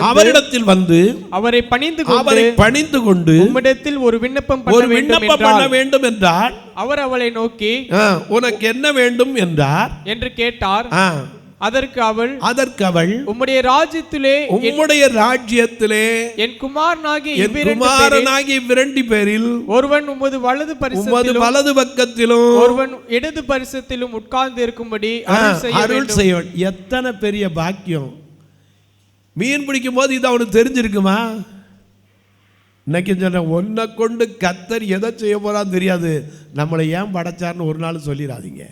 வந்து அவரை பணிந்து கொண்டு உம்மிடத்தில் ஒரு விண்ணப்பம் பண்ண வேண்டும் என்றார். அவர் அவளை நோக்கி உனக்கு என்ன வேண்டும் என்றார் என்று கேட்டார். அதற்கு அவள் உம்முடைய ராஜ்யத்திலே என் குமாரனாகிய இரண்டு பேரில் ஒருவன் உமது வலது பக்கத்திலும் ஒருவன் இடது பரிசத்திலும் உட்கார்ந்து இருக்கும்படி அருள் செய்ய. எத்தனை பெரிய பாக்கியம்! மீன் பிடிக்கும் போது இது அவனுக்கு தெரிஞ்சிருக்குமா? இன்னைக்கு சொன்ன ஒன்னை கொண்டு கத்தர் எதை செய்ய போறான்னு தெரியாது. நம்மளை ஏன் படைச்சார்னு ஒரு நாள் சொல்லிடாதீங்க.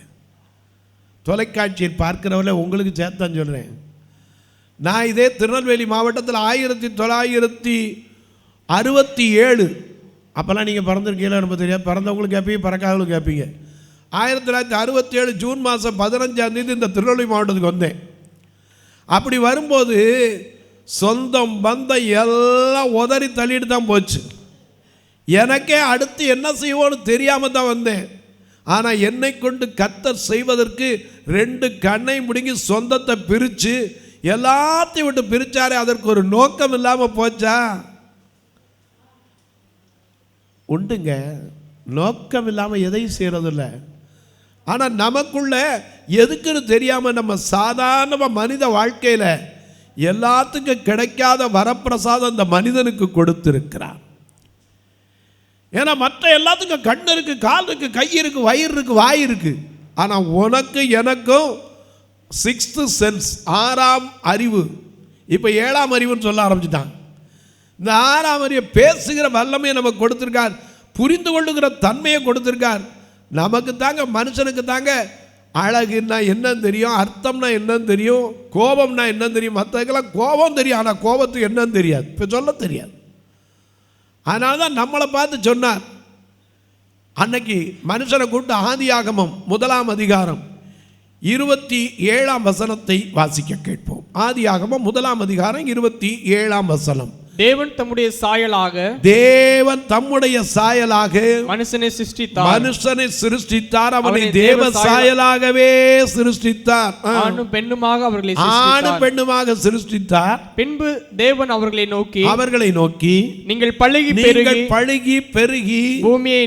தொலைக்காட்சியில் பார்க்கிறவங்கள உங்களுக்கு சேர்த்தான் சொல்கிறேன். நான் இதே திருநெல்வேலி மாவட்டத்தில் 1967 அப்போல்லாம் நீங்கள் பிறந்திருக்கீங்களா ரொம்ப தெரியாது. பிறந்தவங்களும் கேட்பீங்க, பிறக்காதவங்களும் கேட்பீங்க. 1967 ஜூன் மாதம் 15 இந்த திருநெல்வேலி மாவட்டத்துக்கு வந்தேன். அப்படி வரும்போது சொந்தம் பந்தம் எல்லாம் உதறி தள்ளிட்டு தான் போச்சு. எனக்கே அடுத்து என்ன செய்வோன்னு தெரியாமல் தான் வந்தேன். ஆனால் என்னை கொண்டு கர்த்தர் செய்வதற்கு 2 கண்ணை முடுங்கி சொந்தத்தை பிரித்து எல்லாத்தையும் விட்டு பிரித்தாரே, அதற்கு ஒரு நோக்கம் இல்லாமல் போச்சா? உண்டுங்க, நோக்கம் இல்லாமல் எதையும் செய்கிறதில்ல. ஆனால் நமக்குள்ள எதுக்குன்னு தெரியாமல் நம்ம சாதாரணமாக மனித வாழ்க்கையில் எல்லாத்துக்கும் கிடைக்காத வரப்பிரசாதம் அந்த மனிதனுக்கு கொடுத்திருக்கிறார். ஏன்னா மற்ற எல்லாத்துக்கும் கண் இருக்கு, கால் இருக்கு, கை இருக்கு, வயிறு இருக்கு, வாய் இருக்கு. ஆனால் உனக்கு எனக்கும் 6th சென்ஸ், 6ஆம் அறிவு, இப்போ 7ஆம் அறிவுன்னு சொல்ல ஆரம்பிச்சுட்டான். இந்த 6ஆம் அறிவை பேசுகிற வல்லமையை நமக்கு கொடுத்துருக்கார், புரிந்து கொள்ளுகிற தன்மையை கொடுத்துருக்கார். நமக்கு தாங்க, மனுஷனுக்கு தாங்க அழகுன்னா என்னன்னு தெரியும், அர்த்தம்னா என்னன்னு தெரியும், கோபம்னா என்னன்னு தெரியும். மற்றதுக்கெல்லாம் கோபம் தெரியும், ஆனால் கோபத்துக்கு என்னன்னு தெரியாது, இப்போ சொல்ல தெரியாது. அதனால தான் நம்மளை பார்த்து சொன்னார். அன்னைக்கு மனுஷனை கூட்டு ஆதியாகமம் 1 அதிகாரம் 27 வசனத்தை வாசிக்க கேட்போம். ஆதியாகமம் 1 அதிகாரம் 27 வசனம். தேவன் தம்முடைய சாயலாக மனுஷனை சிருஷ்டித்தார். அவனை தேவ சாயலாகவே சிருஷ்டித்தார். ஆணும் பெண்ணுமாக சிருஷ்டித்தார். பின்பு தேவன் அவர்களை நோக்கி நீங்கள் பழுகி பெருகி பூமியை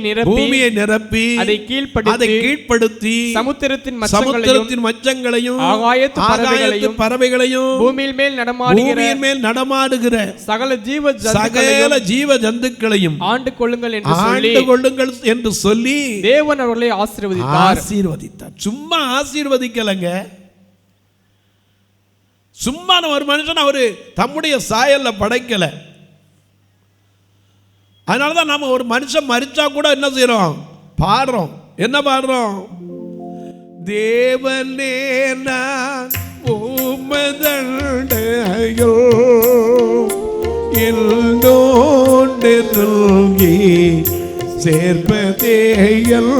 நிரப்பி அதை கீழ்ப்படுத்தி சமுத்திரத்தின் மச்சங்களையும் ஆகாயத்து பறவைகளையும் பூமியின் மேல் நடமாடுகிற சகல ஜீவ ஜந்துக்களையும் ஆண்டு கொள்ளுங்கள் என்று சொல்லி தேவன் அவர்களை ஆசீர்வதித்தார். சும்மா ஆசீர்வதிக்கலங்க, சும்மா ஒரு மனுஷன் அவரு தம்முடைய சாயல்ல படைக்கல. அதனாலதான் நாம ஒரு மனுஷன் மரிச்சா கூட என்ன செய்யறோம்? பாடுறோம். என்ன பாடுறோம்? தேவனே நான் உமதண்டையோ சேர்ப்பதேயல்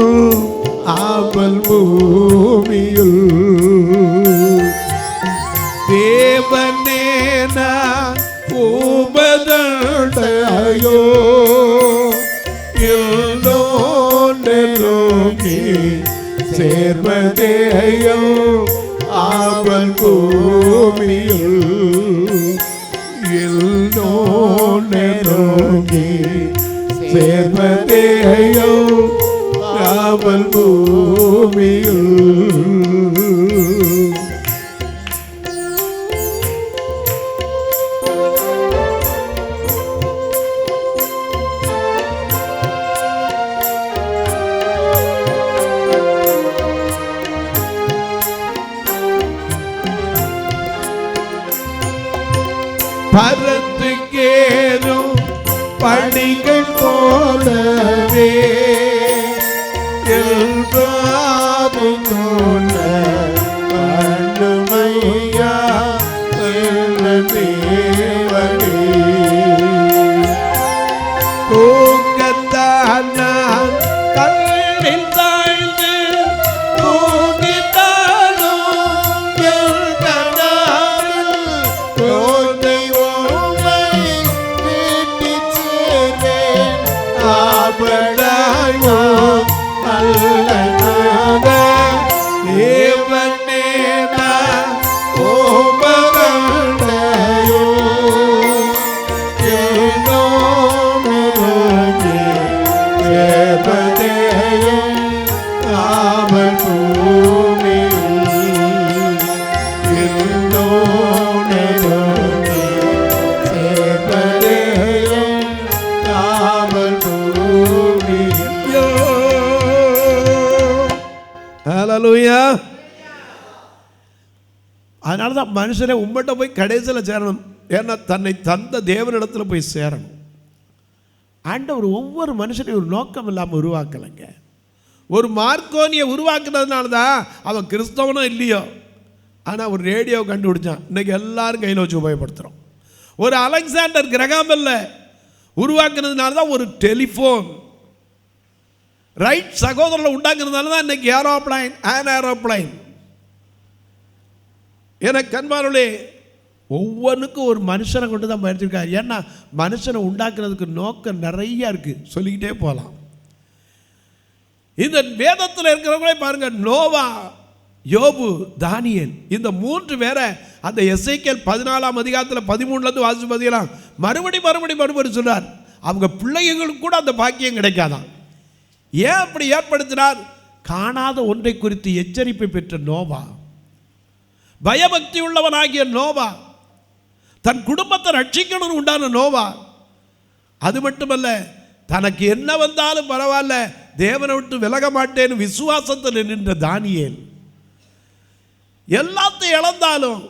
ஆவல் பூமியில் தேவனே நான் உமதண்டையோ நோக்கி சேர்வதேயோ ஆவல் பூமியில் நோக்கி சேர்வதேயோ ஆவல் பூமியில் பரத்துக்கேதும் படிகள் போலவே பாபம் கொண்ட பண்ணுமையா தேவனே தூக்கத்தான் நான் கல்லில் தாழ்ந்து தூங்கித்தாலும் என் கண்ணால் கோதை உம்மை வீட்டிச் சேர்வேன் ஆபடாயோ அல்லனாக தேவனே நான் ஓமகண்டையோ ஏனோனோகே சேபதேயோ ஆவல் பூமியில் ஏனோனோகே சேபதேயோ ஆவல் பூமியில் ஹல்லேலூயா. அதனால தான் மனுஷனை உம்மட்ட போய் கடைசியில் சேரணும். ஏன்னா தன்னை தந்த தேவனிடத்தில் போய் சேரணும். ஆண்டவர் ஒவ்வொரு மனுஷனையும் ஒரு நோக்கம் இல்லாமல் உருவாக்கலைங்க. ஒரு மார்க்கோனியை உருவாக்குனதுனால தான் அவன் கிறிஸ்தவனும் இல்லையோ, ஆனால் ஒரு ரேடியோ கண்டுபிடிச்சான். இன்னைக்கு எல்லாரும் கையில் வச்சு உபயோகப்படுத்துகிறோம். ஒரு அலெக்சாண்டர் கிரகாம்பெல்ல உருவாக்குனதுனால தான் ஒரு டெலிஃபோன். ரைட் சகோதரர்கள் உண்டாக்குறதுனால தான் இன்னைக்கு ஏரோப்ளைன். எனக்கு கண்பார்களே, ஒவ்வொன்றுக்கும் ஒரு மனுஷனை கொண்டு தான் பயிற்சிருக்காரு. ஏன்னா மனுஷனை உண்டாக்குறதுக்கு நோக்கம் நிறைய இருக்கு, சொல்லிக்கிட்டே போகலாம். இந்த வேதத்தில் இருக்கிறவங்களே பாருங்க, நோவா, யோபு, தானியேல், இந்த 3 பேரை அந்த எசேக்கியேல் 14ஆம் அதிகாரத்தில் 13லேருந்து வாசிச்சு பார்த்தீங்கன்னா மறுபடி சொல்றார். அவங்க பிள்ளைகளுக்கு கூட அந்த பாக்கியம் கிடைக்காதான். ஏன் அப்படி ஏற்படுத்தினார்? காணாத ஒன்றை குறித்து எச்சரிப்பை பெற்ற நோவா, பயபக்தி உள்ளவனாகிய நோவா, தன் குடும்பத்தை ரட்சிக்கணும்னு உண்டான நோவா. அது மட்டுமல்ல, தனக்கு என்ன வந்தாலும் பரவாயில்ல, தேவனை விட்டு விலக மாட்டேன்னு விசுவாசத்தில் நின்ற தானியேல், எல்லாத்தையும் இழந்தாலும்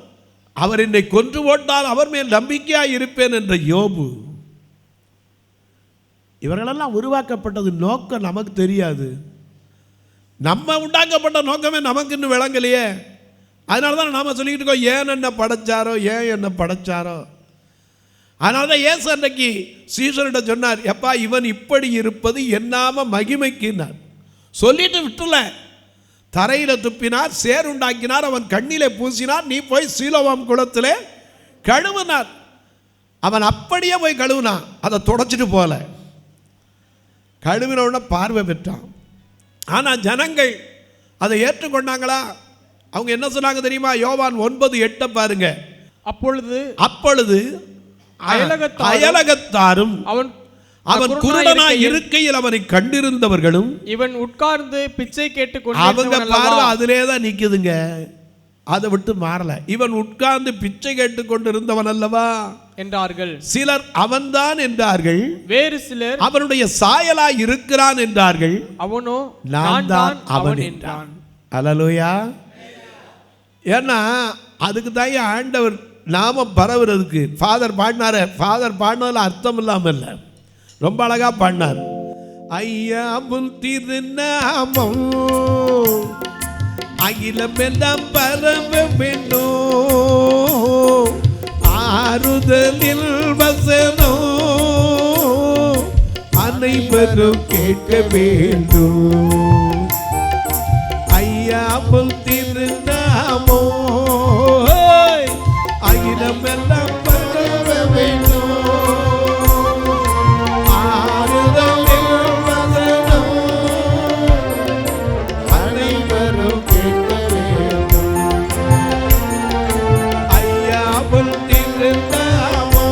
அவர் என்னை கொன்று போட்டால் அவர் மேல் நம்பிக்கையாக இருப்பேன் என்ற யோபு. இவர்களெல்லாம் உருவாக்கப்பட்டது நோக்கம் நமக்கு தெரியாது. நம்ம உண்டாக்கப்பட்ட நோக்கமே நமக்கு இன்னும் விளங்கலையே. அதனால தான் நாம் சொல்லிக்கிட்டு இருக்கோம், ஏன் என்ன படைச்சாரோ. அதனால தான் இயேசு அன்றைக்கு சீசர்கிட்ட சொன்னார், எப்பா இவன் இப்படி இருப்பது என்னாம மகிமைக்குன்னார். சொல்லிட்டு விட்டுல, தரையில் துப்பினார், சேர் உண்டாக்கினார், அவன் கண்ணிலே பூசினார், நீ போய் சீலோவாம் குளத்திலே கழுவினார். அவன் அப்படியே போய் கழுவினான், அதை தொடச்சிட்டு போல. கழுவினோட பார்வை பெற்றான். ஆனால் ஜனங்கள் அதை ஏற்றுக்கொண்டாங்களா? அவங்க என்ன சொன்னாங்க தெரியுமா? யோவான் 9:8 பாருங்க. அப்பொழுது அயலகத்தாரும் அவன் குருடனாய் இருக்கையில் அவனை கண்டிருந்தவர்களும் இவன் உட்கார்ந்து பிச்சை கேட்டு அவங்க பார்வை அதிலே தான் நிக்குதுங்க, அதை விட்டு மாறல. இவன் உட்கார்ந்து பிச்சை கேட்டு கொண்டிருந்தவன் அல்லவா என்றார்கள். சிலர் அவன்தான் என்றார்கள், வேறு சிலர் அவனுடைய சாயலாய் இருக்கிறான் என்றார்கள், அவனோ நான் தான் அவன் என்றான். அல்லேலூயா. ஏன்னா அதுக்கு தான் ஆண்டவர் நாம பரவுறதுக்கு ஃபாதர் பாடினதுல அர்த்தம் இல்லாமல் இல்லை, ரொம்ப அழகா பாடினார். ஐயா முன் திருநாமம் அகிலமெல்லாம் பரவ வேண்டும், ஆறுதலில் வசனம் அனைவரும் கேட்க வேண்டும். அழியாமல் திருநாமோ அகிலமெல்லாம் பரவ வேண்டும். ஆறுதலில் வசனம் அனைவரும் கேட்க வேண்டும். அழியாமல் திருநாமோ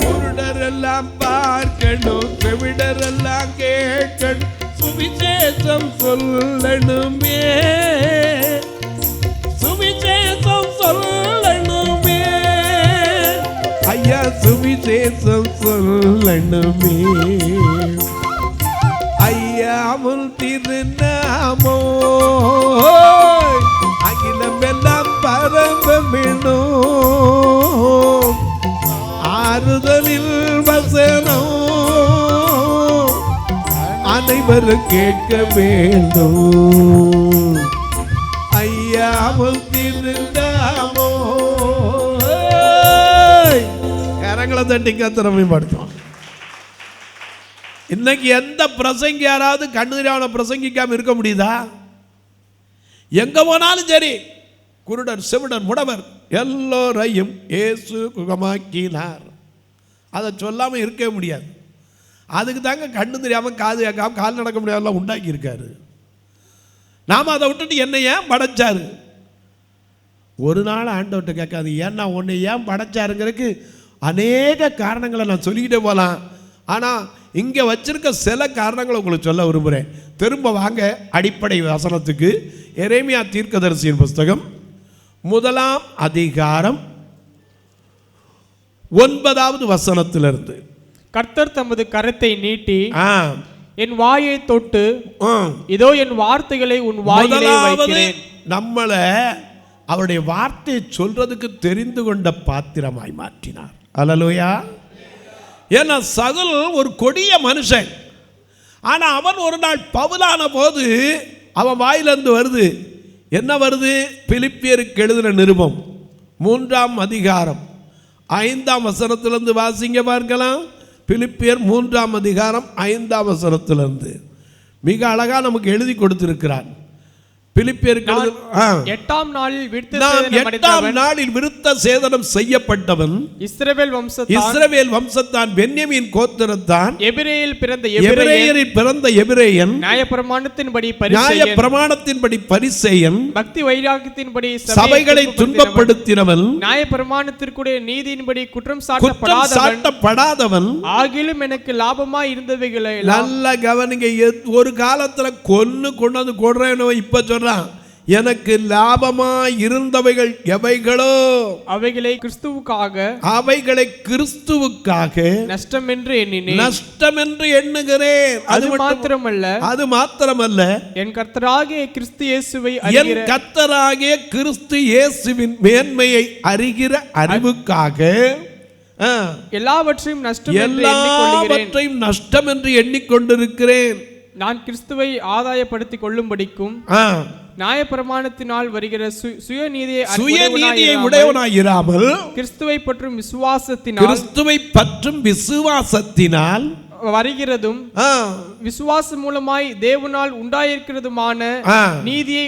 குருடரெல்லாம் பார்க்கணும், செவிடரெல்லாம் கேட்கணும், சுவிசேஷம் சொல்லணுமே, சுவிசேஷம் சொல்லணுமே, ஐயா சுவிசேஷம் சொல்லணுமே, ஐயாமுல் திருநாமோ அகிலமெல்லாம் பரவ வேணும். ஆறுதலில் வசனம் அனைவரும் கேட்க வேண்டும். ஐயாமுல் திருநாமோ கரங்களை தட்டி கத்திரமை படுத்தோம். இன்னைக்கு எந்த பிரசங்கி யாராவது கண்ணுதிரான பிரசங்கிக்காம இருக்க முடியுதா? எங்க போனாலும் சரி, குருடர் செவிடர் முடவர் எல்லோரையும் இயேசு குணமாக்கினார். அதை சொல்லாமல் இருக்கவே முடியாது. அதுக்கு தாங்க கண்ணு தெரியாமல் காது கேட்காம கால் நடக்க முடியாதெல்லாம் உண்டாக்கி இருக்காரு. நாம் அதை விட்டுட்டு என்ன ஏன் படைச்சாரு? ஒரு நாள் ஆண்டவர்கிட்ட கேட்காது, ஏன்னா உன்னை ஏன் படைச்சாருங்கிறதுக்கு அநேக காரணங்களை நான் சொல்லிக்கிட்டே போகலாம். ஆனால் இங்கே வச்சிருக்க சில காரணங்களை உங்களுக்கு சொல்ல விரும்புகிறேன். திரும்ப வாங்க அடிப்படை வசனத்துக்கு. எரேமியா தீர்க்கதரிசியின் புஸ்தகம் 1ஆம் அதிகாரம் 9வது வசனத்திலிருந்து. கர்த்தர் தமது கரத்தை நீட்டி ஆ என் வாயை தொட்டு இதோ என் வார்த்தைகளை உன் வாயிலே வைக்கிறேன். நம்மளை அவருடைய வார்த்தையை சொல்றதுக்கு தெரிந்து கொண்ட பாத்திரமாய் மாற்றினார். அல்லேலூயா. ஏன்னா சகுல் ஒரு கொடிய மனுஷன். ஆனா அவன் ஒரு நாள் பவுலான போது அவன் வாயிலிருந்து வருது என்ன வருது? பிலிப்பியருக்கு எழுதின நிருபம் 3ஆம் அதிகாரம் 5ஆம் வசனத்திலிருந்து வாசிங்க பார்க்கலாம். பிலிப்பியர் 3ஆம் அதிகாரம் 5ஆம் வசனத்திலிருந்து மிக அழகா நமக்கு எழுதி கொடுத்திருக்கிறார். பிலிப்பியருக்கு 8ஆம் நாளில் விருத்த சேதனம் செய்யப்பட்டவன் இஸ்ரவேல் வம்சத்தான் பென்யமீன் கோத்திரத்தான் எபிரேயரில் பிறந்த எபிரேயன் நியாயப்பிரமாணத்தின்படி பரிசேயன் பக்தி வைராக்கியத்தின்படி சபைகளை துன்பப்படுத்தினவன் நியாயப்பிரமாணத்திற்குரிய நீதியின்படி குற்றம் சாட்டப்படாதவன் ஆகிலும் எனக்கு லாபமாய் இருந்தவைகளை நல்ல கவனிங்க. ஒரு காலத்துல கொண்டு வந்து கொடுறேன்னு இப்ப சொல்ற எனக்கு லாபமாய் இருந்தவைகள் எவைகளோ அவைகளை கிறிஸ்துவுக்காக நஷ்டம் என்று எண்ணுகிறேன். அது மாத்திரமல்ல என் கர்த்தராகிய கிறிஸ்து இயேசுவின் மேன்மையை அறிகிற அறிவுக்காக எல்லாவற்றையும் நஷ்டம் என்று எண்ணிக்கொண்டிருக்கிறேன். நான் கிறிஸ்துவை ஆதாயப்படுத்திக் கொள்ளும்படிக்கும் நியாயப்பிரமாணத்தினால் வருகிற சுயநீதியை உடையவனாயிராமல் கிறிஸ்துவை பற்றும் விசுவாசத்தினால் வருகிறதும் விசுவாசம் மூலமாய் தேவனால் உண்டாயிருக்கிறதுமான நீதியை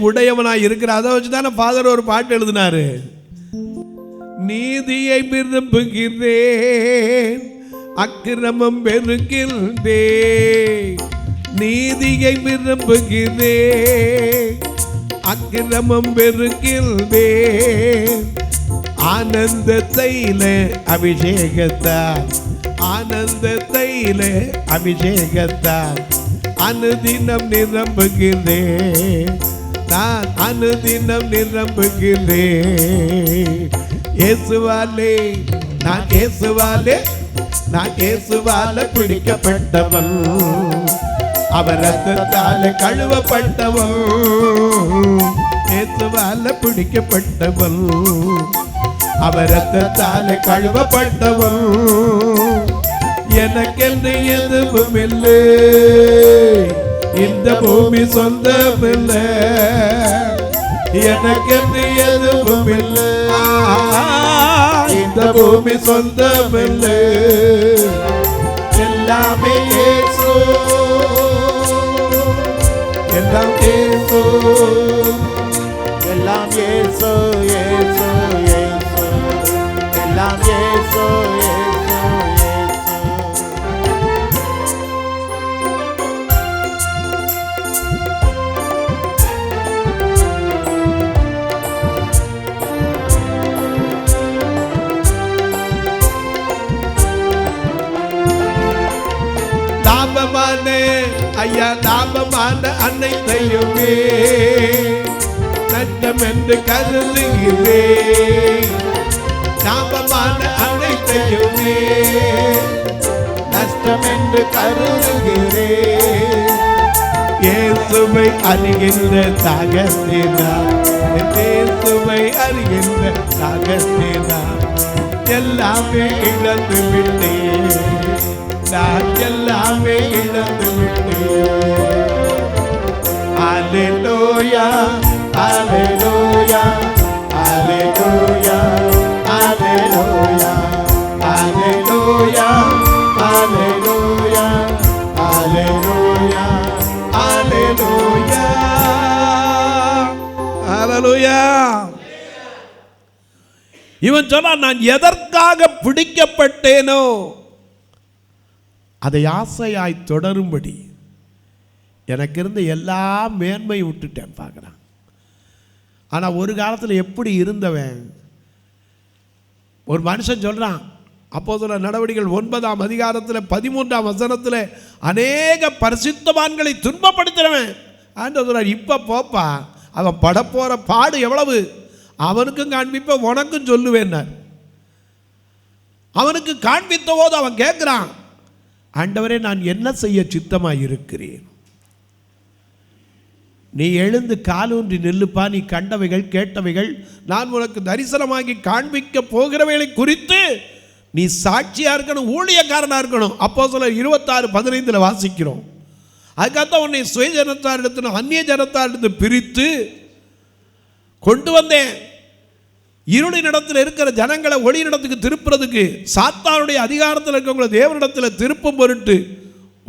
உடையவனாய் இருக்கிற. அதை வச்சுதானே ஃபாதர் ஒரு பாட்டு எழுதினாரு. நீதியை விரும்புகிறேன், அக்கிரமம் வெறுக்கின்றேன். நீதியை விரும்புகிறேன், அக்கிரமம் வெறுக்கின்றேன். ஆனந்த தைல அபிஷேகத்தால் அனுதினம் நிரம்புகிறேன். நான் அனுதினம் நிரம்புகிறேன். இயேசுவாலே நான் இயேசுவால பிடிக்கப்பட்டவன், அவர் ரத்தத்தால கழுவப்பட்டவன். இயேசுவால பிடிக்கப்பட்டவன், அவர் ரத்தத்தால கழுவப்பட்டவன். எனக்கென்று எதுவும் இல்லை, இந்த பூமி சொந்தமில்லை, எனக்கென்று எதுவும் இல்லை. இந்த பூமி சொந்தமில்லை, எல்லாமே இயேசு, எல்லாம் இயேசு, எல்லாம் இயேசு இயேசு இயேசு, எல்லாம் இயேசு இயேசு இயேசு. லாபமான ஐயா, லாபமான அனைத்தையுமே நஷ்டம் என்று கருதுகிறேன். லாபமான அனைத்தையுமே நஷ்டம் என்று கருதுகிறேன். இயேசுவை அறிகின்ற தாகத்தினார், இயேசுவை அறிகின்ற தாகத்தினார் எல்லாமே இழந்து விட்டேன், நான் எல்லாமே இழந்து விட்டேன். அல்லேலூயா, அல்லேலூயா அல்லேலூயா அல்லேலூயா அல்லேலூயா, அல்லேலூயா அல்லேலூயா அல்லேலூயா, அல்லேலூயா. இவன் சொன்னான், நான் எதற்காக பிடிக்கப்பட்டேனோ அதை ஆசையாய் தொடரும்படி எனக்கு இருந்த எல்லா மேன்மையை விட்டுட்டேன் பார்க்குறான். ஆனால் ஒரு காலத்தில் எப்படி இருந்தவன், ஒரு மனுஷன் சொல்கிறான், அப்போஸ்தலர் நடவடிக்கைகள் 9ஆம் அதிகாரத்தில் 13ஆம் வசனத்தில் அநேக பரிசுத்தவான்களை துன்பப்படுத்துகிறவன் ஆண்டவர் இப்போ போப்பா, அவன் படப்போகிற பாடு எவ்வளவு அவனுக்கும் காண்பிப்ப உனக்கும் சொல்லுவேன்னார். அவனுக்கு காண்பித்த போது அவன் கேட்குறான், ஆண்டவரே நான் என்ன செய்ய சித்தமாக இருக்கிறேன், நீ எழுந்து காலூன்றி நில்லுப்பா, நீ கண்டவைகள் கேட்டவைகள் நான் உனக்கு தரிசனமாகி காண்பிக்க போகிறவைகளை குறித்து நீ சாட்சியாக இருக்கணும், ஊழியக்காரனாக இருக்கணும். அப்போஸ்தலர் 26:15 வாசிக்கிறோம். அதுக்காக உன்னை சுயஜனத்தாரிடத்தில் அந்நிய ஜனத்தாரிடத்தில் பிரித்து கொண்டு வந்தேன். இருளினிடத்தில் இருக்கிற ஜனங்களை ஒளியிடத்துக்கு திருப்புறதுக்கு, சாத்தானுடைய அதிகாரத்தில் இருக்கவங்களை தேவனிடத்தில் திருப்பும் பொருட்டு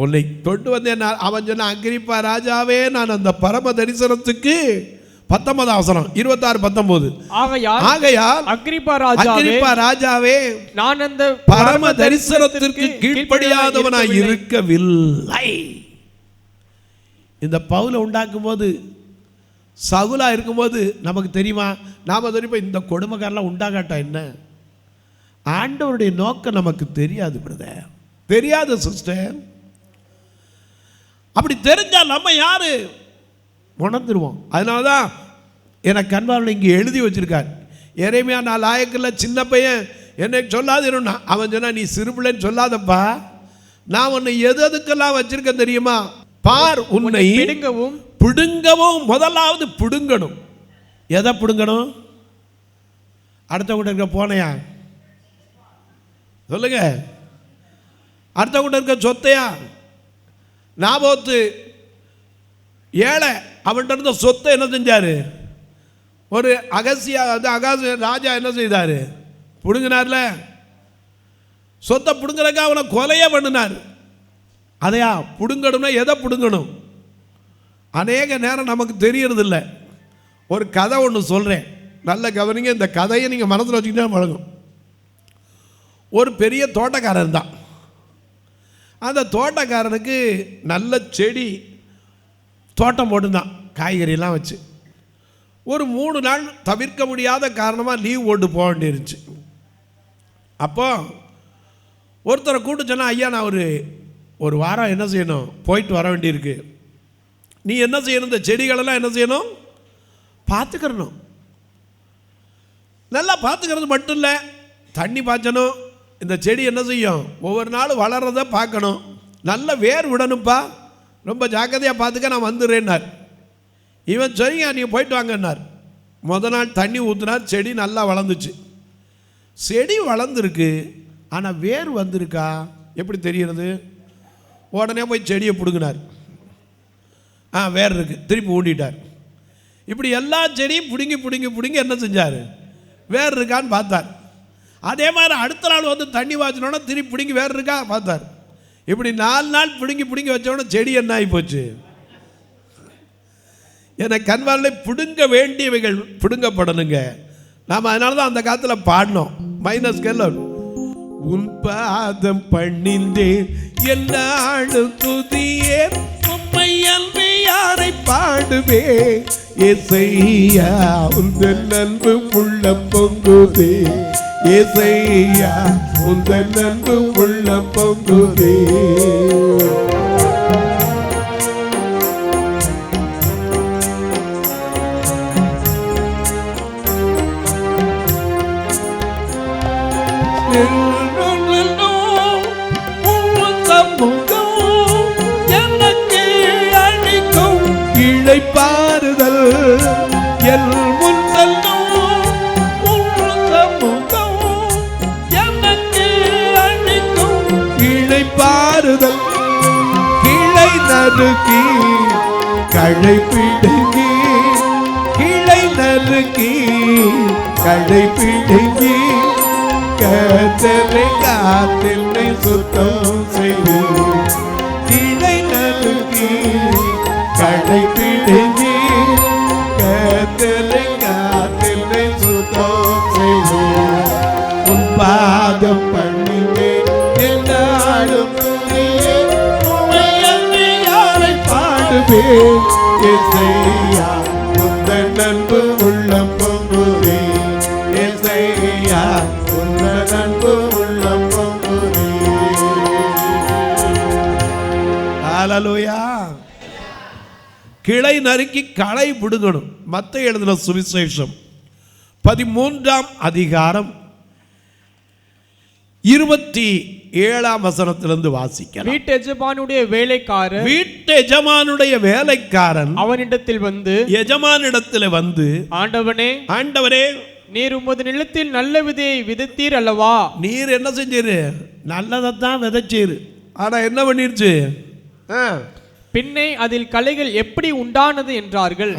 உன்னை கொண்டு வந்தேன். அவன் சொன்ன, அங்கிரிப்பா ராஜாவே, நான் அந்த பரம தரிசனத்துக்கு 19ஆம் வசனம் 26:19 ஆகையால் அங்கிரிப்பா ராஜாவே, நான் அந்த பரம தரிசனத்திற்கு கீழ்ப்படியாதவனாய் இருக்கவில்லை. இந்த பவுலை உண்டாக்கும் போது, சவுலா இருக்கும்போது நமக்கு தெரியுமா, நாம் தெரியுமா இந்த கொடுமைக்காரெல்லாம் உண்டாகாட்டா என்ன, ஆண்டவருடைய நோக்கம் நமக்கு தெரியாது பிரதர், தெரியாது சிஸ்டர். அப்படி தெரிஞ்சால் நம்ம யாரு உணர்ந்துருவோம். அதனால தான் எனக்கு அன்பாளர் இங்கே எழுதி வச்சிருக்கார், எரேமியா 4 ஆயக்கில் சின்ன பையன் என்னை சொல்லாதுன்னா, அவன் சொன்னா, நீ சிறுபிள்ளைன்னு சொல்லாதப்பா, நான் உன்னை எதுக்கெல்லாம் வச்சிருக்கேன் தெரியுமா, பார் உன்னை பிடுங்கவும் முதலாவது பிடுங்கணும். எதை பிடுங்கணும்? அடுத்த கூட இருக்க போனையா சொல்லுங்க, அடுத்த கூட இருக்க சொத்தையா? நாபோத்து ஏழை, அவன்கிட்ட இருந்த சொத்தை என்ன செஞ்சாரு, ஒரு அகாசிய ராஜா என்ன செய்தார், பிடுங்கினார்ல, சொத்தை பிடுங்குறதுக்கு அவனை கொலையே பண்ணினார். அதையா பிடுங்கணும்னா எதை பிடுங்கணும்? அநேக நேரம் நமக்கு தெரியறதில்ல. ஒரு கதை ஒன்று சொல்கிறேன், நல்ல கவனிங்க, இந்த கதையை நீங்கள் மனசில் வச்சுக்கிட்டே பழகும். ஒரு பெரிய தோட்டக்காரன் தான். அந்த தோட்டக்காரனுக்கு நல்ல செடி தோட்டம் போட்டுதான், காய்கறியெல்லாம் வச்சு. ஒரு 3 நாள் தவிர்க்க முடியாத காரணமாக லீவ் போட்டு போக வேண்டியிருந்துச்சு. அப்போ ஒருத்தரை கூட்டு சொன்னால், ஐயா நான் ஒரு வாரம் என்ன செய்யணும், போயிட்டு வர வேண்டியிருக்கு, நீ என்ன செய்யணும், இந்த செடிகளெல்லாம் என்ன செய்யணும், பார்த்துக்கிறணும். நல்லா பார்த்துக்கிறது மட்டும் இல்லை, தண்ணி பாய்ச்சணும். இந்த செடி என்ன செய்யும், ஒவ்வொரு நாளும் வளர்றதை பார்க்கணும், நல்ல வேர் விடணும்ப்பா, ரொம்ப ஜாக்கிரதையாக பார்த்துக்க, நான் வந்துடுறேன்னார். இவன் சரிங்க நீங்கள் போயிட்டு வாங்கன்னார். முதல் நாள் தண்ணி ஊற்றினார், செடி நல்லா வளர்ந்துச்சு. செடி வளர்ந்துருக்கு, ஆனால் வேர் வந்திருக்கா எப்படி தெரிகிறது? உடனே போய் செடியை பிடுங்கினார். வேர் இருக்கு, திருப்பி ஊண்டிட்டார். இப்படி எல்லா செடியும் பிடுங்கி பிடுங்கி பிடுங்கி என்ன செஞ்சார், வேர் இருக்கான்னு பார்த்தார். அதே மாதிரி அடுத்த நாள் வந்து தண்ணி வாச்சினோன்னா திருப்பி பிடுங்கி வேர் இருக்கா பார்த்தார். இப்படி 4 நாள் பிடுங்கி பிடுங்கி வச்சோன்னா செடி என்ன ஆகி போச்சு. எனக்கு கண்வாரிலே பிடுங்க வேண்டியவைகள் பிடுங்கப்படணுங்க. நாம் அதனால தான் அந்த காலத்தில் பாடினோம் -கேள்ல, உன் பாதம் பணிந்தேன் என்னாலும் துதியேன், உம்மை அன்பு யாரை பாடுவே, ஏசையா உந்தன் அன்பு உள்ள பொங்குதே, ஏசையா உந்தன் அன்பு உள்ள பொங்குதே. எனக்கு அளிக்கும் இளைப்பாறுதல், என் முன்செல்லும் சமூகம் எனக்கு அளிக்கும் இளைப்பாறுதல். கிளை நறுக்கி களை பிடுங்கி, கிளை நறுக்கி களை பிடுங்கி, கர்த்தரை காத்தென்னை சுத்தம் செய்து, கிளை நறுக்கி களை பிடுங்கி, கர்த்தரை காத்தென்னை சுத்தம் செய்து, உன் பாதம் பணிந்தேன் என்னாலும் உம்மை அன்றி யாரை பாடுவேன், ஏசையா உந்தன் அன்பு உள்ளம் பொங்குதே, ஏசையா உந்தன் அன்பு உள்ளம் பொங்குதே. ஹல்லேலூயா. கிளை நறுக்கி களை பிடுங்கணும். மத்தேயு எழுதின சுவிசேஷம் 13ஆம் அதிகாரம் 27ஆம் வசனத்திலிருந்து வாசிக்கலாம். வீட்டு எஜமானுடைய வேலைக்காரன் அவனிடத்தில் வந்து, எஜமானிடத்தில் வந்து, ஆண்டவனே நீர் உமது நிலத்தில் நல்ல விதையை விதைத்தீர் அல்லவா. நீர் என்ன செஞ்சீரு, நல்லதைத்தான் விதைச்சீரு, ஆனா என்ன பண்ணிருச்சு, பின்னே அதில் களைகள் எப்படி உண்டானது என்றார்கள்.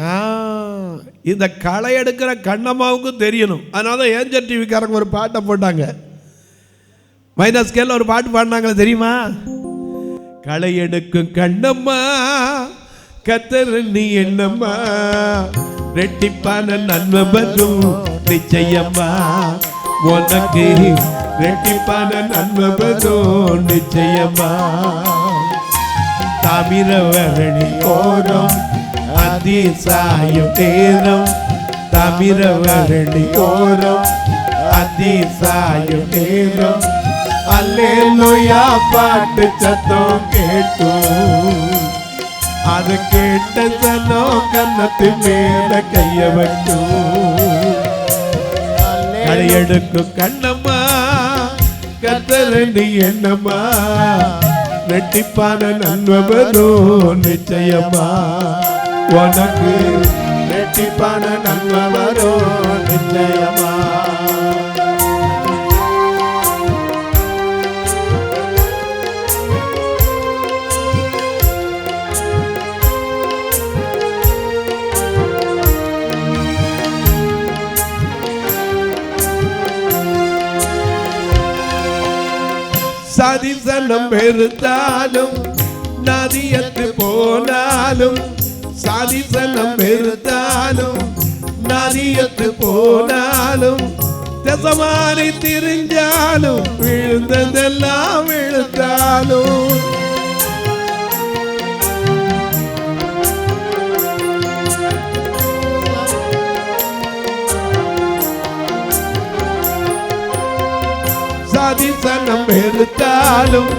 இந்த களை எடுக்கிற கண்ணம்மாவுக்கும் தெரியணும். அதனால ஏஞ்சல் டிவிக்காரங்க ஒரு பாட்டை போட்டாங்க, -கேள்ல ஒரு பாட்டு பாடினாங்களே தெரியுமா, களை எடுக்கும் கண்ணம்மா கர்த்தர் நீ என்னம்மா, ரெட்டிப்பான நன்மை வரும் நிச்சயம்மா, உனக்கு ரெட்டிப்பான நன்மை வரும் நிச்சயம்மா. தாமிரவரணி ஓரம் அதிசாயும் நேரம், தாமிரவரணி ஓரம் அதிசாயும் நேரம், அல்லேலூயா பாட்டு சத்தம் கேட்டும், அது கேட்ட சனம் கன்னத்து மேல கைய வைக்கும். களையெடுக்கும் கண்ணம்மா கர்த்தர் நீ என்னம்மா, ரெட்டிப்பான நன்மை வரும் நிச்சயமா, உனக்கு ரெட்டிப்பான நன்மை வரும் நிச்சயமா. சாதிசனம் வெறுத்தாலும் நதியத்து போனாலும், சாதிசனம் வெறுத்தாலும் நதியத்து போனாலும், தசமாரி திரிஞ்சாலும் விழுந்ததெல்லாம் விழுத்தாலும், சாதிசனம் வெறுத்தாலும்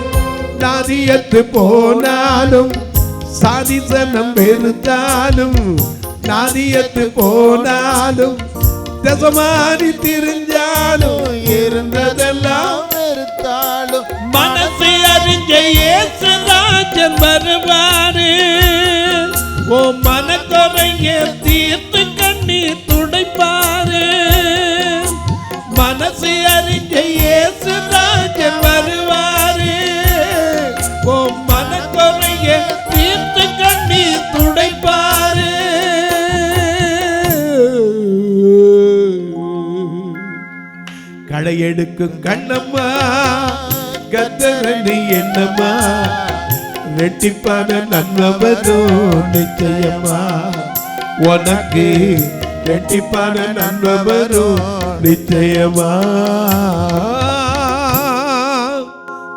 நதியத்து போனாலும், சாதிசனம் வெறுத்தாலும் நதியத்து போனாலும், தசமாரி திரிஞ்சாலும் இருந்ததெல்லாம் வெறுத்தாலும், மனசை அறிஞ்ச இயேசு ராஜன் வருவாரு, ஓ மனக்குறைய தீர்த்து கண்ணீர் துடைப்பாரு, மனசை அறிஞ்ச இயேசு ராஜன் வருவாரு, ஓ மனக்குறைய தீர்த்து கண்ணீர் துடை களை எடுக்கும் கண்ணம்மா கத்தரணி என்னம்மா ரெட்டிப்பான நன்மவதோ நிச்சயமா உனக்கு ரெட்டிப்பான நன்மவதோ நிச்சயமா.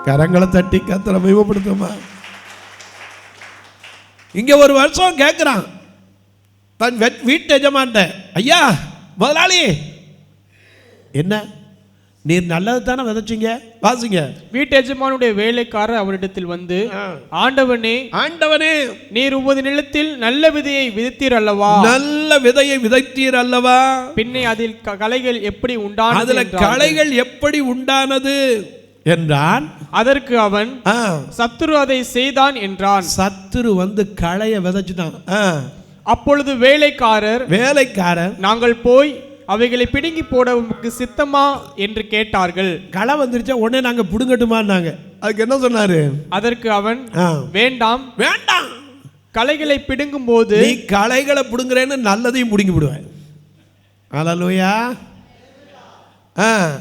கரங்களை தட்டி கத்தரை மகிமைப்படுத்துமா. இங்க ஒரு வருஷம் கேட்கிறான் தன் வீட்டு எஜமான்ட்ட, ஐயா முதலாளி என்ன நீர் நல்லது தானே விதைச்சிங்க? வாசிங்க. வீட்டு எஜமானுடைய வேலைக்காரர் அவரிடத்தில் வந்து, ஆண்டவனே ஆண்டவனே, நீர் உமது நிலத்தில் நல்ல விதையை விதைத்தீர் அல்லவா? நல்ல விதையை விதைத்தீர் அல்லவா? பின்னே அதில் களைகள் எப்படி உண்டானது? அதுல களைகள் எப்படி உண்டானது என்றான். அதற்கு அவன், சத்துரு அதை செய்தான் என்றான். சத்துரு வந்து களைய விதைச்சுட்டான். அப்பொழுது வேலைக்காரர் நாங்கள் போய் அவைகளை பிடுங்கி போட உமக்கு சித்தமா என்று கேட்டார்கள். களை வந்துருச்சா உடனே நாங்க புடுங்கட்டுமான்னாங்க. அதுக்கு என்ன சொன்னாரு? அதற்கு அவன், வேண்டாம் வேண்டாம், களைகளை பிடுங்கும் போது நீ களைகளை புடுங்குறேன்னு நல்லதையும் புடுங்கி விடுவேன். அல்லேலூயா.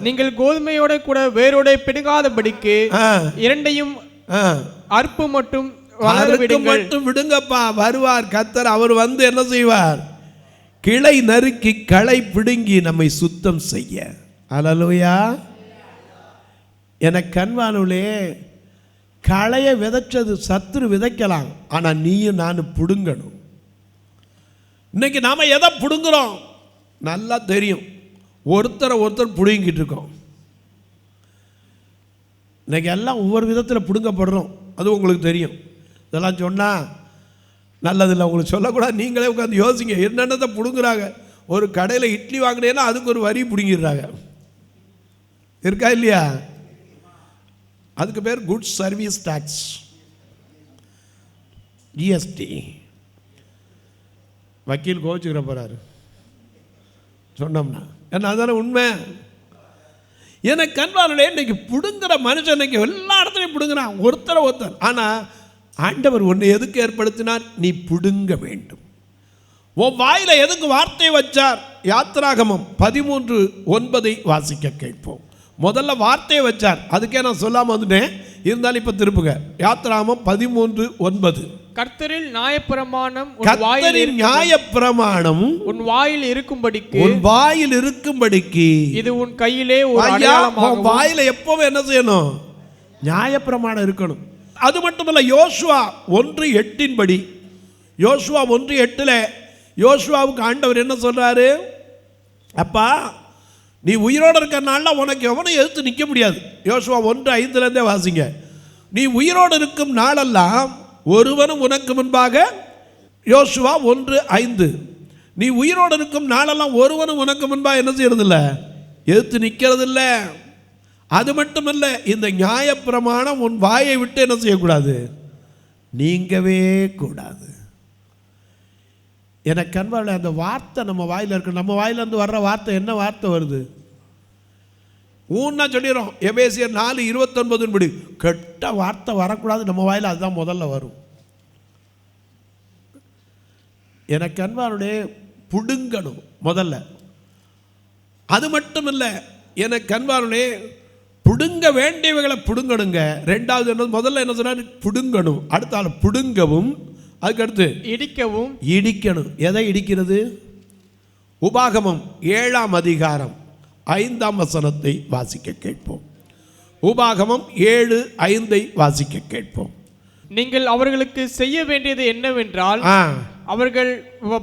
நீங்கள் கோதுமையோட கூட வேரோட பிடுங்காதபடிக்கு இரண்டையும் அறுப்பு மட்டும் விடுங்கப்பா. வருவார் கர்த்தர், அவர் வந்து என்ன செய்வார்? கிளை நறுக்கி களை பிடுங்கி நம்மை சுத்தம் செய்ய. அல்லேலூயா. என கண்வானுலே களைய விதைச்சது சத்துரு விதைக்கலாம், ஆனா நீயும் நானும் புடுங்கணும். இன்னைக்கு நாம எதை புடுங்குறோம் நல்லா தெரியும். ஒருத்தர் புடுங்கிட்டு இருக்கோம். இன்னைக்கு எல்லாம் ஒவ்வொரு விதத்தில் புடுங்கப்படுறோம், அது உங்களுக்கு தெரியும். இதெல்லாம் சொன்னால் நல்லதில்லை, உங்களுக்கு சொல்லக்கூடாது. நீங்களே உட்காந்து யோசிங்க என்னென்னதை பிடுங்குறாங்க. ஒரு கடையில் இட்லி வாங்கினேன்னா அதுக்கு ஒரு வரி பிடுங்கிடுறாங்க. இருக்கா இல்லையா? அதுக்கு பேர் குட் சர்வீஸ் டாக்ஸ், ஜிஎஸ்டி. வக்கீல் கோச்சுக்கிற போகிறாரு சொன்னோம்னா. என்ன அதான உண்மை? எனக்கு கண்வாலே இன்னைக்கு பிடுங்குற மனுஷன் இன்னைக்கு எல்லா இடத்துலையும் பிடுங்குறான், ஒருத்தர். ஆனால் ஆண்டவர் ஒன்று எதுக்கு ஏற்படுத்தினார்? நீ பிடுங்க வேண்டும். உன் வாயில எதுக்கு வார்த்தை வச்சார்? யாத்திராகமம் 13:9 வாசிக்க கேட்போம். முதல்ல வார்த்தையை வச்சார், அதுக்கே நான் சொல்லாமல் வந்துட்டேன், இருந்தாலும் இப்போ திருப்புங்க. யாத்திராகமம் 13:9. கர்த்தரின் நியாயப்பிரமாணம் உன் வாயில் இருக்கும்படிக்கு இது உன் கையிலே ஒரு அடையாளமாக. வாயில எப்பவும் என்ன செய்யணும்? நியாயப்பிரமாணம் இருக்கணும். அது மட்டுமல்ல, யோசுவா 1:8 யோசுவா 1:8 யோசுவாவுக்கு ஆண்டவர் என்ன சொல்றாரு? அப்பா நீ உயிரோடு இருக்கிறனால உனக்கு எவனும் எதிர்த்து நிற்க முடியாது. யோசுவா 1:5 வாசிங்க. நீ உயிரோடு இருக்கும் நாளெல்லாம் ஒருவனும் உனக்கு முன்பாக. யோசுவா 1:5. நீ உயிரோடு இருக்கும் நாளெல்லாம் ஒருவனும் உனக்கு முன்பாக என்ன செய்யறதில்ல? எதிர்த்து நிற்கிறதில்ல. அது மட்டுமல்ல, இந்த நியாயப்பிரமாணம் உன் வாயை விட்டு என்ன செய்யக்கூடாது? நீங்கவே கூடாது. எனக்கு கண்பால அந்த வார்த்தை நம்ம வாயில் இருக்கு. நம்ம வாயிலிருந்து வர்ற வார்த்தை என்ன வார்த்தை வருது? ஊன்னா சொல்லிடுறோம். எபேசியர் 4:29 படி கெட்ட வார்த்தை வரக்கூடாது நம்ம வாயில், அதுதான் முதல்ல வரும். எனக்கு அன்பாருடைய புடுங்கணும் முதல்ல. அது மட்டும் இல்லை, எனக்கு அன்பாருடைய புடுங்க வேண்டியவைகளை புடுங்கணுங்க. ரெண்டாவது என்ன? முதல்ல என்ன சொன்னார்? புடுங்கணும். அடுத்த புடுங்கவும், அதுக்கடுத்து இடிக்கணும். எதை இடிக்கிறது? உபாகமம் 7:5 வாசிக்க கேட்போம். உபாகமம் 7:5 வாசிக்க கேட்போம். நீங்கள் அவர்களுக்கு செய்ய வேண்டியது என்னவென்றால், அவர்கள்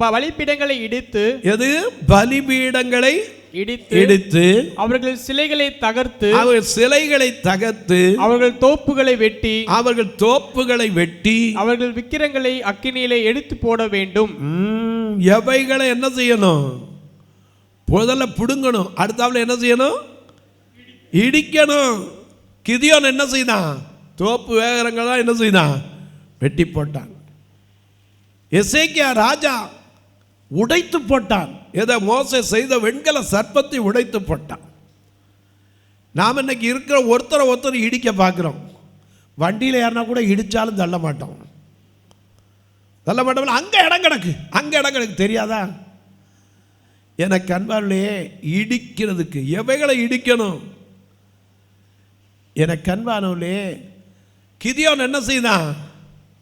பலிபீடங்களை இடித்து, எது? பலிபீடங்களை இடித்து, அவர்கள் சிலைகளை தகர்த்து, அவர்கள் தோப்புகளை வெட்டி, அவர்கள் விக்கிரங்களை அக்கினியிலே எடுத்து போட வேண்டும். எவைகளை என்ன செய்யணும்? முதல்ல புடுங்கணும். அடுத்தாப்புல என்ன செய்யணும்? இடிக்கணும். கிதியோன் என்ன செய்தான்? தோப்பு வேகரங்கள்லாம் என்ன செய்தான்? வெட்டி போட்டான். எசேக்கியா ராஜா உடைத்து போட்டான். எதை? மோசே செய்த வெண்கல சர்ப்பத்தை உடைத்து போட்டான். நாம் இன்னைக்கு இருக்கிற ஒருத்தரை இடிக்க பார்க்குறோம். வண்டியில் ஏறினா கூட இடித்தாலும் தள்ள மாட்டோம். அங்கே இடம் கிடக்கு தெரியாதா? எனக்கு அன்பார்களே, இடிக்கிறதுக்கு எவைகளை இடிக்கணும்? எனக்கு அன்பானவர்களே, கிதியோன் என்ன செய்தான்?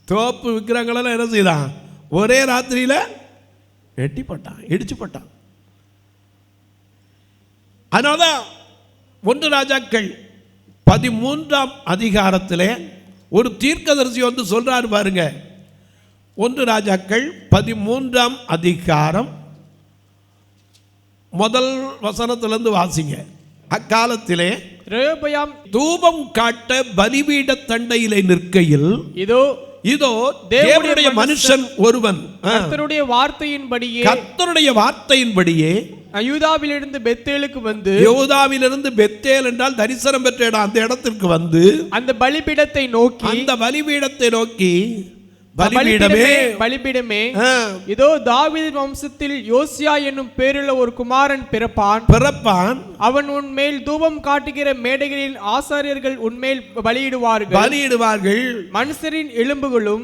தோப்பு விக்கிரங்களெல்லாம் என்ன செய்தான்? ஒரே ராத்திரியில் வெட்டி போட்டான், இடிச்சு போட்டான். அதனால்தான் 1 ராஜாக்கள் 13ஆம் அதிகாரத்திலே ஒரு தீர்க்கதரிசி வந்து சொல்றாரு பாருங்க. 1 ராஜாக்கள் 13ஆம் அதிகாரம் முதல் வசனத்திலிருந்து வாசிங்க. அக்காலத்திலே ரெகொபெயாம் தூபம் காட்ட பலிபீட தண்டையிலே நிற்கையில் இதோ தேவனுடைய மனுஷன் ஒருவன் கர்த்தருடைய வார்த்தையின்படியே யூதாவிலிருந்து பெத்தேலுக்கு வந்து, யூதாவிலிருந்து பெத்தேல் என்றால் தரிசனம் பெற்ற இடம், அந்த இடத்திற்கு வந்து அந்த பலிபீடத்தை நோக்கி பலிபீடமே இதோ தாவீதின் வம்சத்தில் யோசியா என்னும் பேருள்ள ஒரு குமாரன் பிறப்பான். அவன் உன்மேல் தூபம் காட்டுகிற மேடைகளின் ஆசாரியர்கள் உன்மேல் பலியிடுவார்கள். மனுஷரின் எலும்புகளும்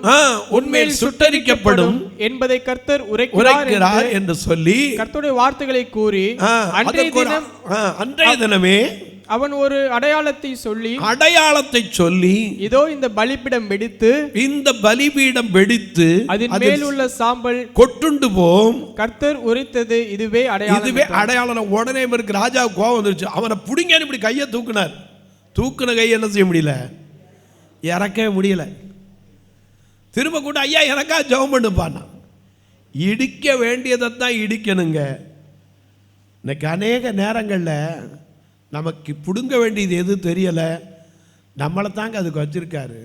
உன்மேல் சுட்டரிக்கப்படும் என்பதை கர்த்தர் உரைக்கிறார் என்று சொல்லி கர்த்தருடைய வார்த்தைகளை கூறி அன்றைய தினமே அவன் ஒரு அடையாளத்தை சொல்லி இதோ இந்த பலிபீடம் வெடித்து அதன் மேல் உள்ள சாம்பல் கொட்டுண்டு போம். கர்த்தர் உரைத்தது இதுவே அடையாளம். உடனே இவருக்கு ராஜா கோபம் வந்துருச்சு. அவனை புடிங்க இப்படி கையை தூக்குன கையை என்ன செய்ய முடியல, இறக்கவே முடியல. திரும்ப கூட ஐயா எனக்கா ஜெபம் பண்ணுப்பான். இடிக்க வேண்டியதைத்தான் இடிக்கணுங்க. இன்னைக்கு அநேக நேரங்களில் நமக்கு பிடுங்க வேண்டியது எது தெரியலை, நம்மளை தாங்க அதுக்கு வச்சிருக்காரு.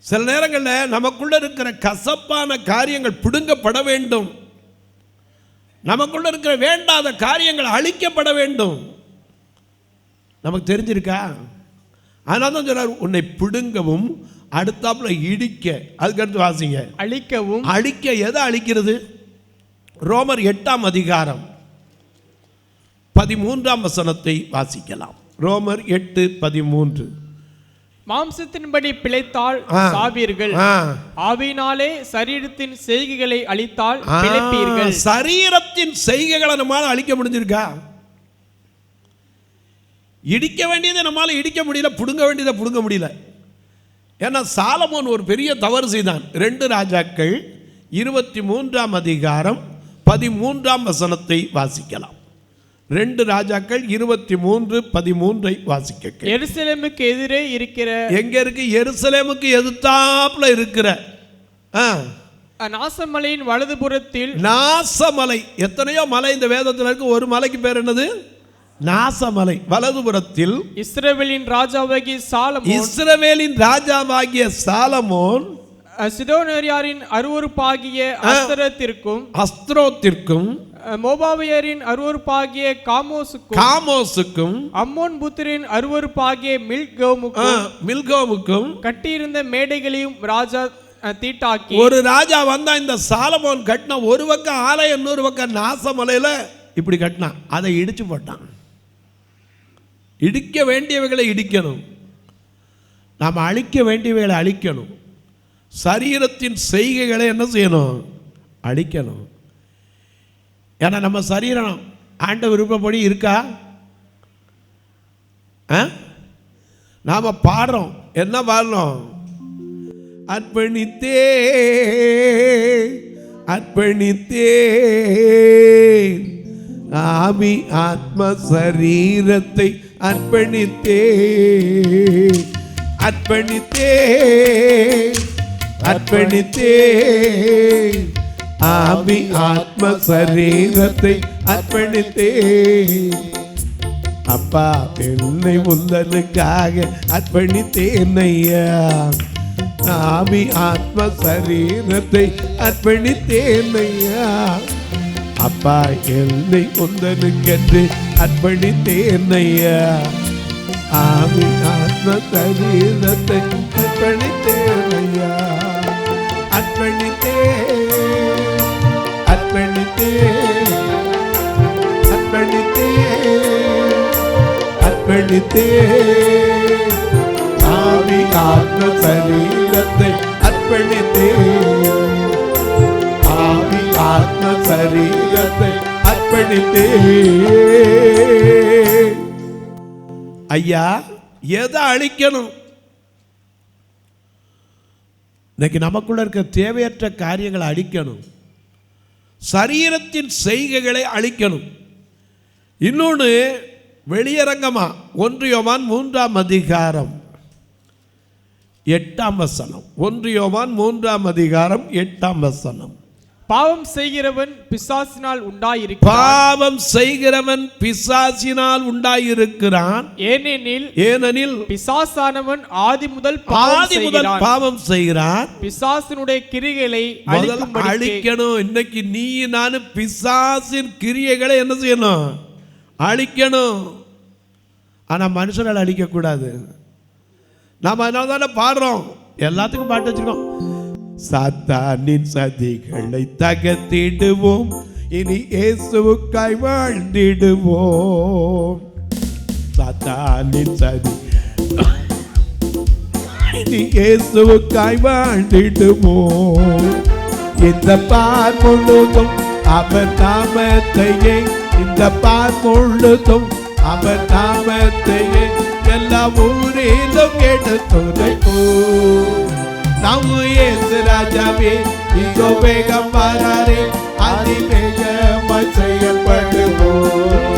சில நேரங்களில் நமக்குள்ள இருக்கிற கசப்பான காரியங்கள் பிடுங்கப்பட வேண்டும், நமக்குள்ள இருக்கிற வேண்டாத காரியங்கள் அழிக்கப்பட வேண்டும். நமக்கு தெரிஞ்சிருக்கா? அதனால தான் சொல்றார், உன்னை பிடுங்கவும் அடுத்தாப்புல இடிக்க. அதுக்கடுத்து வாசிங்க. அழிக்க. எதை அழிக்கிறது? ரோமர் 8ஆம் அதிகாரம் 13ஆம் வசனத்தை வாசிக்கலாம். ரோமர் 8:13. மாம்சத்தின்படி பிழைத்தால் சாவீர்கள், ஆவியினாலே சரீரத்தின் செய்கைகளை அழித்தால் பிழைப்பீர்கள். சரீரத்தின் செய்கைகளை நம்மால அழிக்க முடிஞ்சிருக்கா? இடிக்க வேண்டியதை நம்மால இடிக்க முடியல, புடுங்க வேண்டியதை புடுங்க முடியல. ஏன்னா சாலமோன் ஒரு பெரிய தவறு செய்தான். 2 ராஜாக்கள் 23ஆம் அதிகாரம் 13ஆம் வசனத்தை வாசிக்கலாம். 2 ராஜாக்கள் 23:13 வாசிக்க. எருசலேமுக்கு எதிரே இருக்கிற, எங்க இருக்கு? எருசலேமுக்கு எதிர்த்தாப்புல இருக்கிற நாசமலையின் வலதுபுறத்தில். நாசமலை, எத்தனையோ மலை இந்த வேதத்தில் இருக்கு. ஒரு மலைக்கு பேர் என்னது? நாசமலை. வலதுபுறத்தில் இஸ்ரவேலின் ராஜாவாகிய சாலமோன் சிதோனியரின் அருவருப்பாகிய அஸ்தரோத்திற்கும் மோபாவியரின் அருவருப்பாகிய காமோசுக்கும் அம்மோன் புத்திரின் அருவருப்பாகிய மில்கோமுக்கும் கட்டியிருந்த மேடைகளையும் ராஜா தீட்டாக்கி. ஒரு ராஜா வந்தா இந்த சாலமோன் கட்டின ஒரு பக்கம் ஆலயம், இன்னொரு பக்கம் நாசமலையில இப்படி கட்டினான். அதை இடிச்சு போட்டான். இடிக்க வேண்டியவைகளை இடிக்கணும், நாம் அழிக்க வேண்டியவைகளை அழிக்கணும். சரீரத்தின் செய்கைகளை என்ன செய்யணும்? அழிக்கணும். ஏன்னா நம்ம சரீரம் ஆண்ட விருப்பப்படி இருக்கா? நாம பாடுறோம், என்ன பாடுறோம்? அர்ப்பணித்தே ஆவி ஆத்ம சரீரத்தை அர்ப்பணித்தே ஆவி ஆத்ம சரீரத்தை அர்ப்பணித்தே. அப்பா என்னை முந்தனுக்காக அர்ப்பணித்தேன் ஐயா. ஆவி ஆத்ம சரீரத்தை அர்ப்பணித்தேன் ஐயா. அப்பா என்னை முந்தனுக்கென்று அர்ப்பணித்தேன் ஐயா. ஆவி ஆத்ம சரீரத்தை அர்ப்பணித்தேன் ஐயா. அர்ப்பணித்தே ஆவி ஆத்ம சரீரத்தை அர்ப்பணித்தே. ஆவி ஆத்ம சரீரத்தை அர்ப்பணித்தே. ஐயா, எதை அழிக்கணும்? இன்னைக்கு நமக்குள்ள இருக்க தேவையற்ற காரியங்களை அழிக்கணும். சரீரத்தின் செய்கைகளை அழிக்கணும். இன்னொன்று வெளியரங்கமா 1 யோவான் 3ஆம் அதிகாரம் 8ஆம் வசனம். 1 யோவான் 3ஆம் அதிகாரம் 8ஆம் வசனம். பாவம் செய்கிறவன் பிசாசினால் உண்டாயிருக்கிறான். பாவம் செய்கிறவன் பிசாசினால் உண்டாயிருக்கிறான். ஏனெனில் பிசாசானவன் ஆதி முதல் பாவம் செய்கிறான். பிசாசினுடைய கிரியைகளை அழிக்கணும். இன்னைக்கு நீ நானும் பிசாசின் கிரியைகளை என்ன செய்யணும்? அழிக்கணும். ஆனா மனுஷனால் அழிக்க கூடாது. நாம அதனால தானே பாடுறோம், எல்லாத்துக்கும் பாட்டு வச்சிருக்கோம். சாத்தானின் சதிகளை தகர்த்திடுவோம், இனி இயேசுவுக்காய் வாழ்ந்திடுவோம். சாத்தானின் சதி இனி இயேசுவுக்காய் வாழ்ந்திடுவோம். இந்த பார் முழுதும் அவர் நாமத்தையே, இந்த பார் முழுதும் அவர் நாமத்தையே எல்லா ஊரிலும் எடுத்துரைப்போம். நாம் இயேசு ராஜாவே இதோ வேகம் வராரே, அதிவேகமாய் செய்யப்படுவோம்.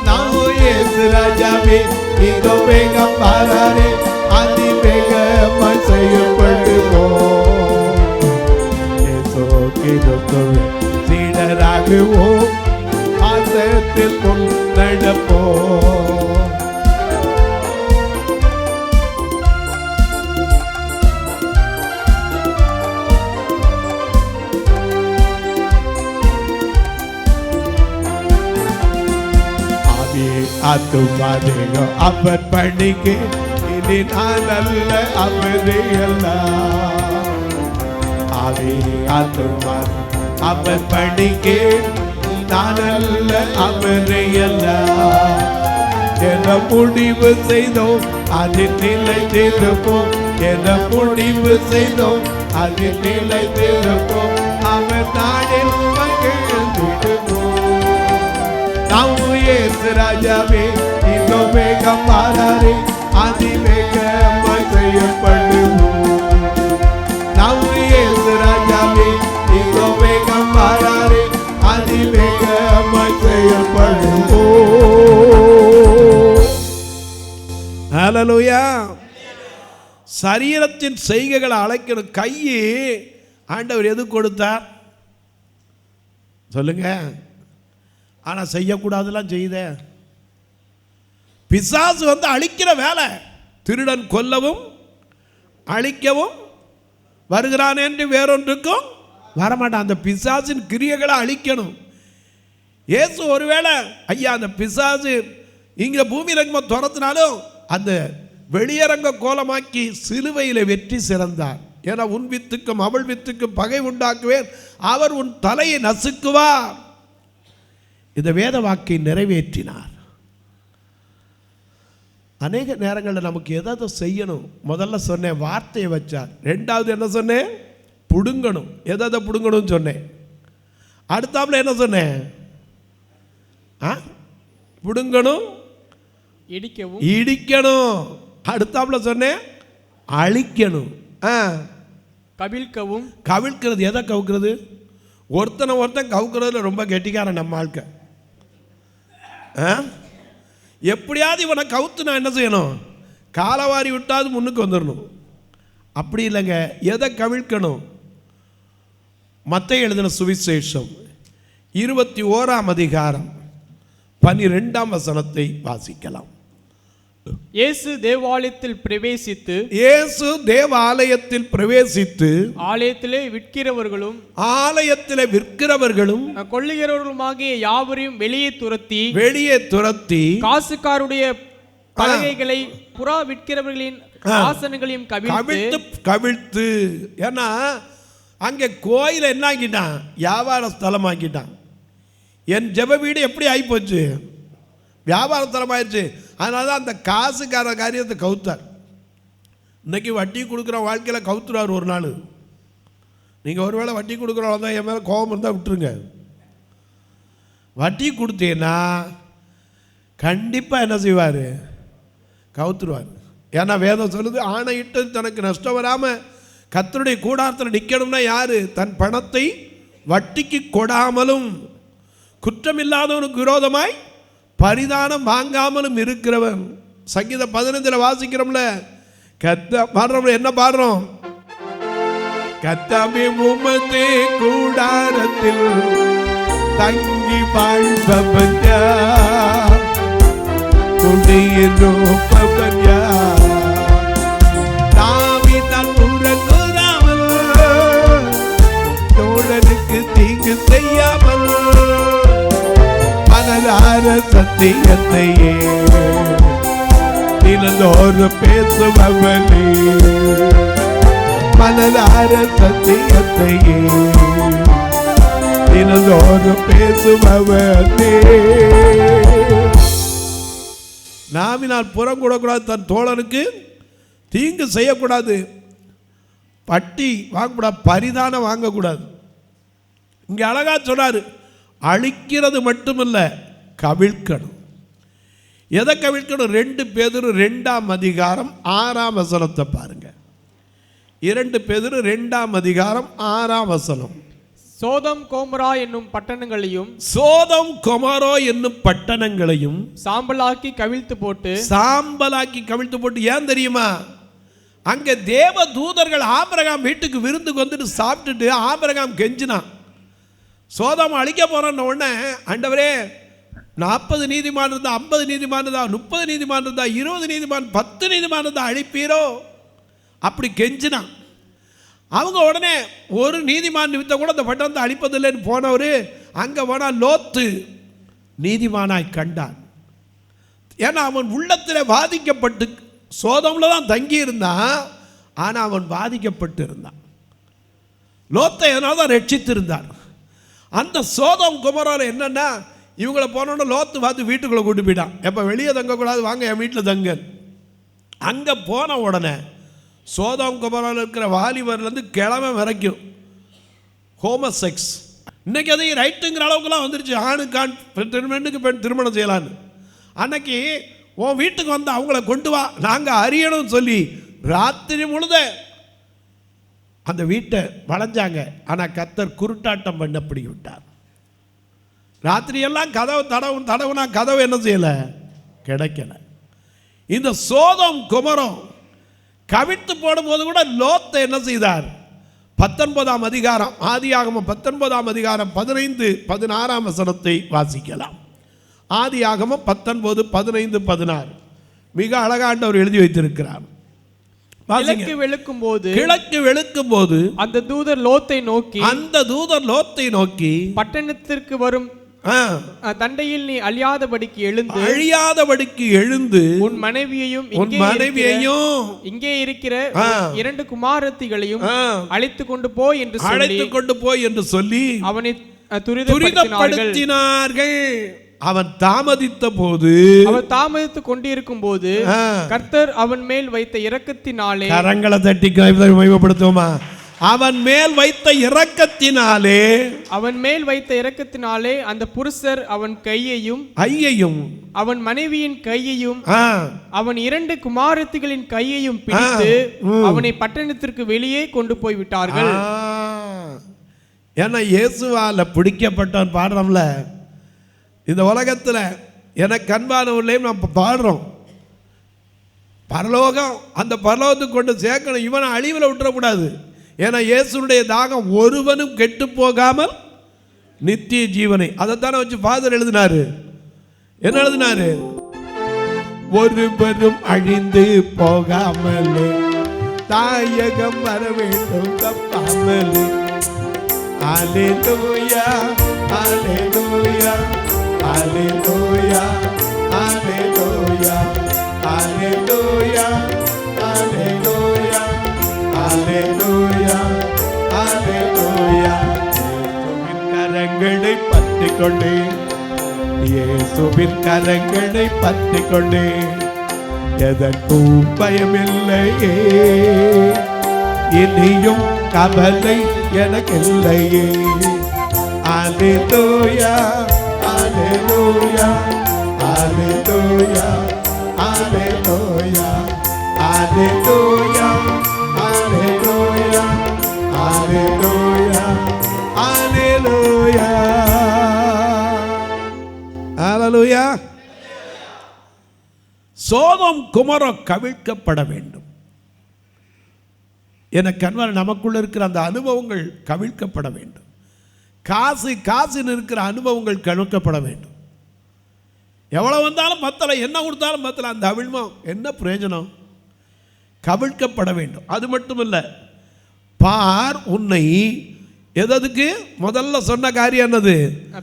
நாம் இயேசு ராஜாவே இதோ வேகம் வராரே, அதிவேகமாய் செய்யப்படுவோம். இயேசு கிறிஸ்துவே சீடராகுவோம், ஆசத்தில் முன்னடப்போம். ஆத்துமாதேக அவர் பணிக்கு இனி நான் அல்ல அவரே எல்லாம். ஆவி ஆத்துமா அவர் பணிக்கு நான் அல்ல அவரே எல்லாம். என முடிவு செய்தோம் அதில் நிலைத்திருப்போம், என முடிவு செய்தோம் அதில் நிலைத்திருப்போம். அவர் நாடில் மகிழ்ந்திடுவோம். நாம் இயேசு ராஜாவே இதோ வேகம் வராரே, அதிவேகமாய் செய்யப்படுவோம். நாம் இயேசு ராஜாவே இதோ வேகம் வராரே, அதிவேகமாய் செய்யப்படுவோம். ஹல்லேலூயா. சரீரத்தின் செய்கைகளை அழைக்கணும். கையை ஆண்டவர் எது கொடுத்தார் சொல்லுங்க? ஆனால் செய்யக்கூடாதெல்லாம் செய்த பிசாசு வந்து அழிக்கிற வேலை. திருடன் கொல்லவும் அழிக்கவும் வருகிறான் என்று வேறொன்றுக்கும் வரமாட்டான். அந்த பிசாசின் கிரியைகளை அழிக்கணும். இயேசு ஒருவேளை ஐயா அந்த பிசாசு இங்கே பூமி ரங்கமாக துரத்தினாலும் அந்த வெளியரங்க கோலமாக்கி சிலுவையில் வெற்றி சிறந்தார். ஏன்னா உன் வித்துக்கும் அவள் வித்துக்கும் பகை உண்டாக்குவேன், அவர் உன் தலையை நசுக்குவார். இந்த வேத வாக்கை நிறைவேற்றினார். அநேக நேரங்களில் நமக்கு எதாவது செய்யணும். முதல்ல சொன்னேன் வார்த்தையை வச்சார். ரெண்டாவது என்ன சொன்னேன்? புடுங்கணும். எதை புடுங்கணும்னு சொன்னேன். அடுத்தாப்புல என்ன சொன்னேன்? புடுங்கணும், இடிக்கணும். அடுத்தாப்புல சொன்னேன் அழிக்கணும், கவிழ்க்கவும். கவிழ்க்கிறது. எதை கவுக்கிறது? ஒருத்தன் கவுக்கிறதுல ரொம்ப கெட்டிக்காரன் நம்ம ஆட்க. எப்படியாவது இவனை கவுத்து நான் என்ன செய்யணும்? காலவாரி விட்டாது முன்னுக்கு வந்துடணும். அப்படி இல்லைங்க. எதை கவிழ்க்கணும்? மத்தேயு எழுதின சுவிசேஷம் 21ஆம் அதிகாரம் 12ஆம் வசனத்தை வாசிக்கலாம். இயேசு தேவாலயத்தில் பிரவேசித்து ஆலயத்திலே விற்கிறவர்களும் கொள்ளுகிறவர்களுமாகிய யாவரையும் வெளியே துரத்தி காசுக்காருடைய பலகைகளை புறா விற்கிறவர்களின் ஆசனங்களையும் கவிழ்த்து. ஏன்னா அங்கே கோயிலை என்ன ஆக்கிட்டான்? வியாபார ஸ்தலம் ஆக்கிட்டான். என் ஜெப வீடு எப்படி ஆகிப்போச்சு? வியாபார ஸ்தலம் ஆயிடுச்சு. அதனால தான் அந்த காசுக்கார காரியத்தை கவுத்தார். இன்னைக்கு வட்டி கொடுக்குற வாழ்க்கையில் கவுத்துறார் ஒரு நாள். நீங்கள் ஒருவேளை வட்டி கொடுக்குறவங்க தான் என் மேலே கோபம் இருந்தால் விட்டுருங்க. வட்டி கொடுத்தீங்கன்னா கண்டிப்பாக என்ன செய்வார்? கவுத்துருவார். ஏன்னா வேதம் சொல்லுது, ஆணையிட்டு தனக்கு நஷ்டம் வராமல் கர்த்தருடைய கூடாரத்தில் நிற்கணும்னா யாரு? தன் பணத்தை வட்டிக்கு கொடாமலும் குற்றமில்லாதவனுக்கு விரோதமாய் பரிதானம் வாங்காமலும் இருக்கிறவன். சங்கீதம் 15 வாசிக்கிறோம்ல, பாடுறோம்ல, என்ன பாடுறோம்? கர்த்தாவே உமது கூடாரத்தில் தங்கி வாழ்பவன் யார்? குடியிருப்பவன் யார்? தாவீதான் உறங்குறாமல், தோழனுக்கு தீங்கு செய்யாமல், மனதார சத்தியத்தையே தினந்தோறு பேசுபவனே, மனதார சத்தியத்தையே தினந்தோறு பேசுபவனே. நாவினால் புறம் கூடக்கூடாது, தன் தோழனுக்கு தீங்கு செய்யக்கூடாது, பட்டி வாங்கக்கூடாது, பரிதானம் வாங்கக்கூடாது. இங்கே அழகா சொன்னார், அழிக்கிறது மட்டுமல்ல, கவிழ்க்கணும். எதை கவிழ்க்கணும்? 2 பேதுரு 2ஆம் அதிகாரம் 6ஆம் வசனத்தை பாருங்க. 2 பேதுரு 2ஆம் அதிகாரம் 6ஆம் வசனம். சோதம் கோமரா என்னும் பட்டணங்களையும், சோதம் கொமரோ என்னும் பட்டணங்களையும் சாம்பலாக்கி கவிழ்த்து போட்டு, சாம்பலாக்கி கவிழ்த்து போட்டு. ஏன் தெரியுமா? அங்கே தேவ தூதர்கள் ஆபிரகாம் வீட்டுக்கு விருந்துக்கு வந்துட்டு சாப்பிட்டுட்டு ஆபிரகாம் கெஞ்சினான், சோதம் அழிக்க போறோன்னு உடனே, ஆண்டவரே 40 நீதிமான் இருந்தா, 50 நீதிமான் இருந்தா, 30 நீதிமான் இருந்தா, 20 நீதிமான், 10 நீதிமான் இருந்தா அழிப்பீரோ அப்படி கெஞ்சினான். அவங்க உடனே ஒரு நீதிமான் நிமித்தம் கூட அந்த பட்டணத்தை அழிப்பதில்லைன்னு போனவர் அங்கே போனால் லோத்து நீதிமானாய் கண்டான். ஏன்னா அவன் உள்ளத்தில் பாதிக்கப்பட்டு, சோதமில் தான் தங்கி இருந்தான், ஆனால் அவன் பாதிக்கப்பட்டு இருந்தான். லோத்தை எதனால தான் ரட்சித்திருந்தான். அந்த சோதம் குமரால் என்னன்னா, இவங்களை போனோன்னு லோத்து பார்த்து வீட்டுக்குள்ளே கூட்டு போயிட்டான். எப்போ வெளியே தங்கக்கூடாது, வாங்க என் வீட்டில் தங்க. அங்கே போன உடனே சோதம் குமரால் இருக்கிற வாலிபர்லேருந்து கிழமை வரைக்கும் ஹோமோசெக்ஸ், இன்னைக்கு அதை ரைட்டுங்கிற அளவுக்குலாம் வந்துருச்சு. ஆணுக்கான் பெண்ணுக்கு பெண் திருமணம் செய்யலான்னு. அன்னைக்கு உன் வீட்டுக்கு வந்து அவங்கள கொண்டு வா, நாங்கள் அறியணும்னு சொல்லி ராத்திரி முழுத அந்த வீட்டை வளைஞ்சாங்க. ஆனால் கர்த்தர் குருட்டாட்டம் பண்ணப்படி விட்டார். ராத்திரியெல்லாம் கதவு தடவுனா கதவு என்ன செய்யலை, கிடைக்கல. இந்த சோதம் குமரம் கவிழ்த்து போடும்போது கூட லோத்தை என்ன செய்தார்? 19ஆம் அதிகாரம், ஆதியாகமம் 19ஆம் அதிகாரம் 15, 16ஆம் வசனத்தை வாசிக்கலாம். ஆதியாகமம் 19, 15, 16 மிக அழகாண்டவர் எழுதி வைத்திருக்கிறார். கிழக்கு வெளுக்கும் போது அந்த தூதர் லோத்தை நோக்கி பட்டணத்திற்கு வரும் தண்டையில் நீ அழியாதபடிக்கு எழுந்து உன் மனைவியையும் இங்கே இருக்கிற 2 குமாரத்திகளையும் அழைத்து கொண்டு போய் என்று சொல்லி அவனை துரிதப்படுத்தினார்கள். அவன் தாமதித்து கொண்டிருக்கும் போது கர்த்தர் அவன் மேல் வைத்த இரக்கத்தினாலே, கரங்களை தட்டி மகிமைப்படுத்துவோமா, அவன் மேல் வைத்த இரக்கத்தினாலே அந்த புருஷர் அவன் கையையும் அவன் மனைவியின் கையையும் அவன் 2 குமாரத்திகளின் கையையும் பிடித்து அவனை பட்டணத்திற்கு வெளியே கொண்டு போய் விட்டார்கள். ஏன்னா இயேசுவால பிடிக்கப்பட்டவன் பாடுறோம்ல, இந்த உலகத்தில் எனக்கு அன்பானவர்களையும் நம்ம பாடுறோம். பரலோகம், அந்த பரலோகத்துக்கு கொண்டு சேர்க்கணும். இவனை அழிவில் விட்டுறக்கூடாது. ஏன்னா இயேசுனுடைய தாகம் ஒருவனும் கெட்டு போகாமல் நித்திய ஜீவனை, அதைத்தானே வச்சு ஃபாதர் எழுதினாரு. என்ன எழுதினாரு? ஒருவரும் அழிந்து போகாமலே தாயகம் வர வேண்டும் தப்பாமலே. அல்லேலூயா அல்லேலூயா அல்லேலூயா அல்லேலூயா அல்லேலூயா அல்லேலூயா அல்லேலூயா அல்லேலூயா. கரங்களை பற்றிக் கொண்டே, இயேசுவின் கரங்களை பற்றிக் கொண்டே, எதற்கும் பயமில்லையே, இனியும் கவலை எனக்கில்லையே. அல்லேலூயா அல்லேலூயா அல்லேலூயா Hallelujah, hallelujah, hallelujah, hallelujah, hallelujah. ஹalleluya. சோதோம் குமரம் கவிழ்க்கப்பட வேண்டும். என கண்வர் நமக்குள்ள இருக்கிற அந்த அனுபவங்கள் கவிழ்க்கப்பட வேண்டும். காசுன்னு இருக்கிற அனுபவங்கள் கவிழ்க்கப்பட வேண்டும். எவ்வளோ வந்தாலும் பத்தலை, என்ன கொடுத்தாலும் பத்தலை, அந்த அவிழ்மம் என்ன பிரயோஜனம்? கவிழ்க்கப்பட வேண்டும். அது மட்டும் இல்லை, பார் உன்னை எதற்கு முதல்ல சொன்ன காரியம் என்னது?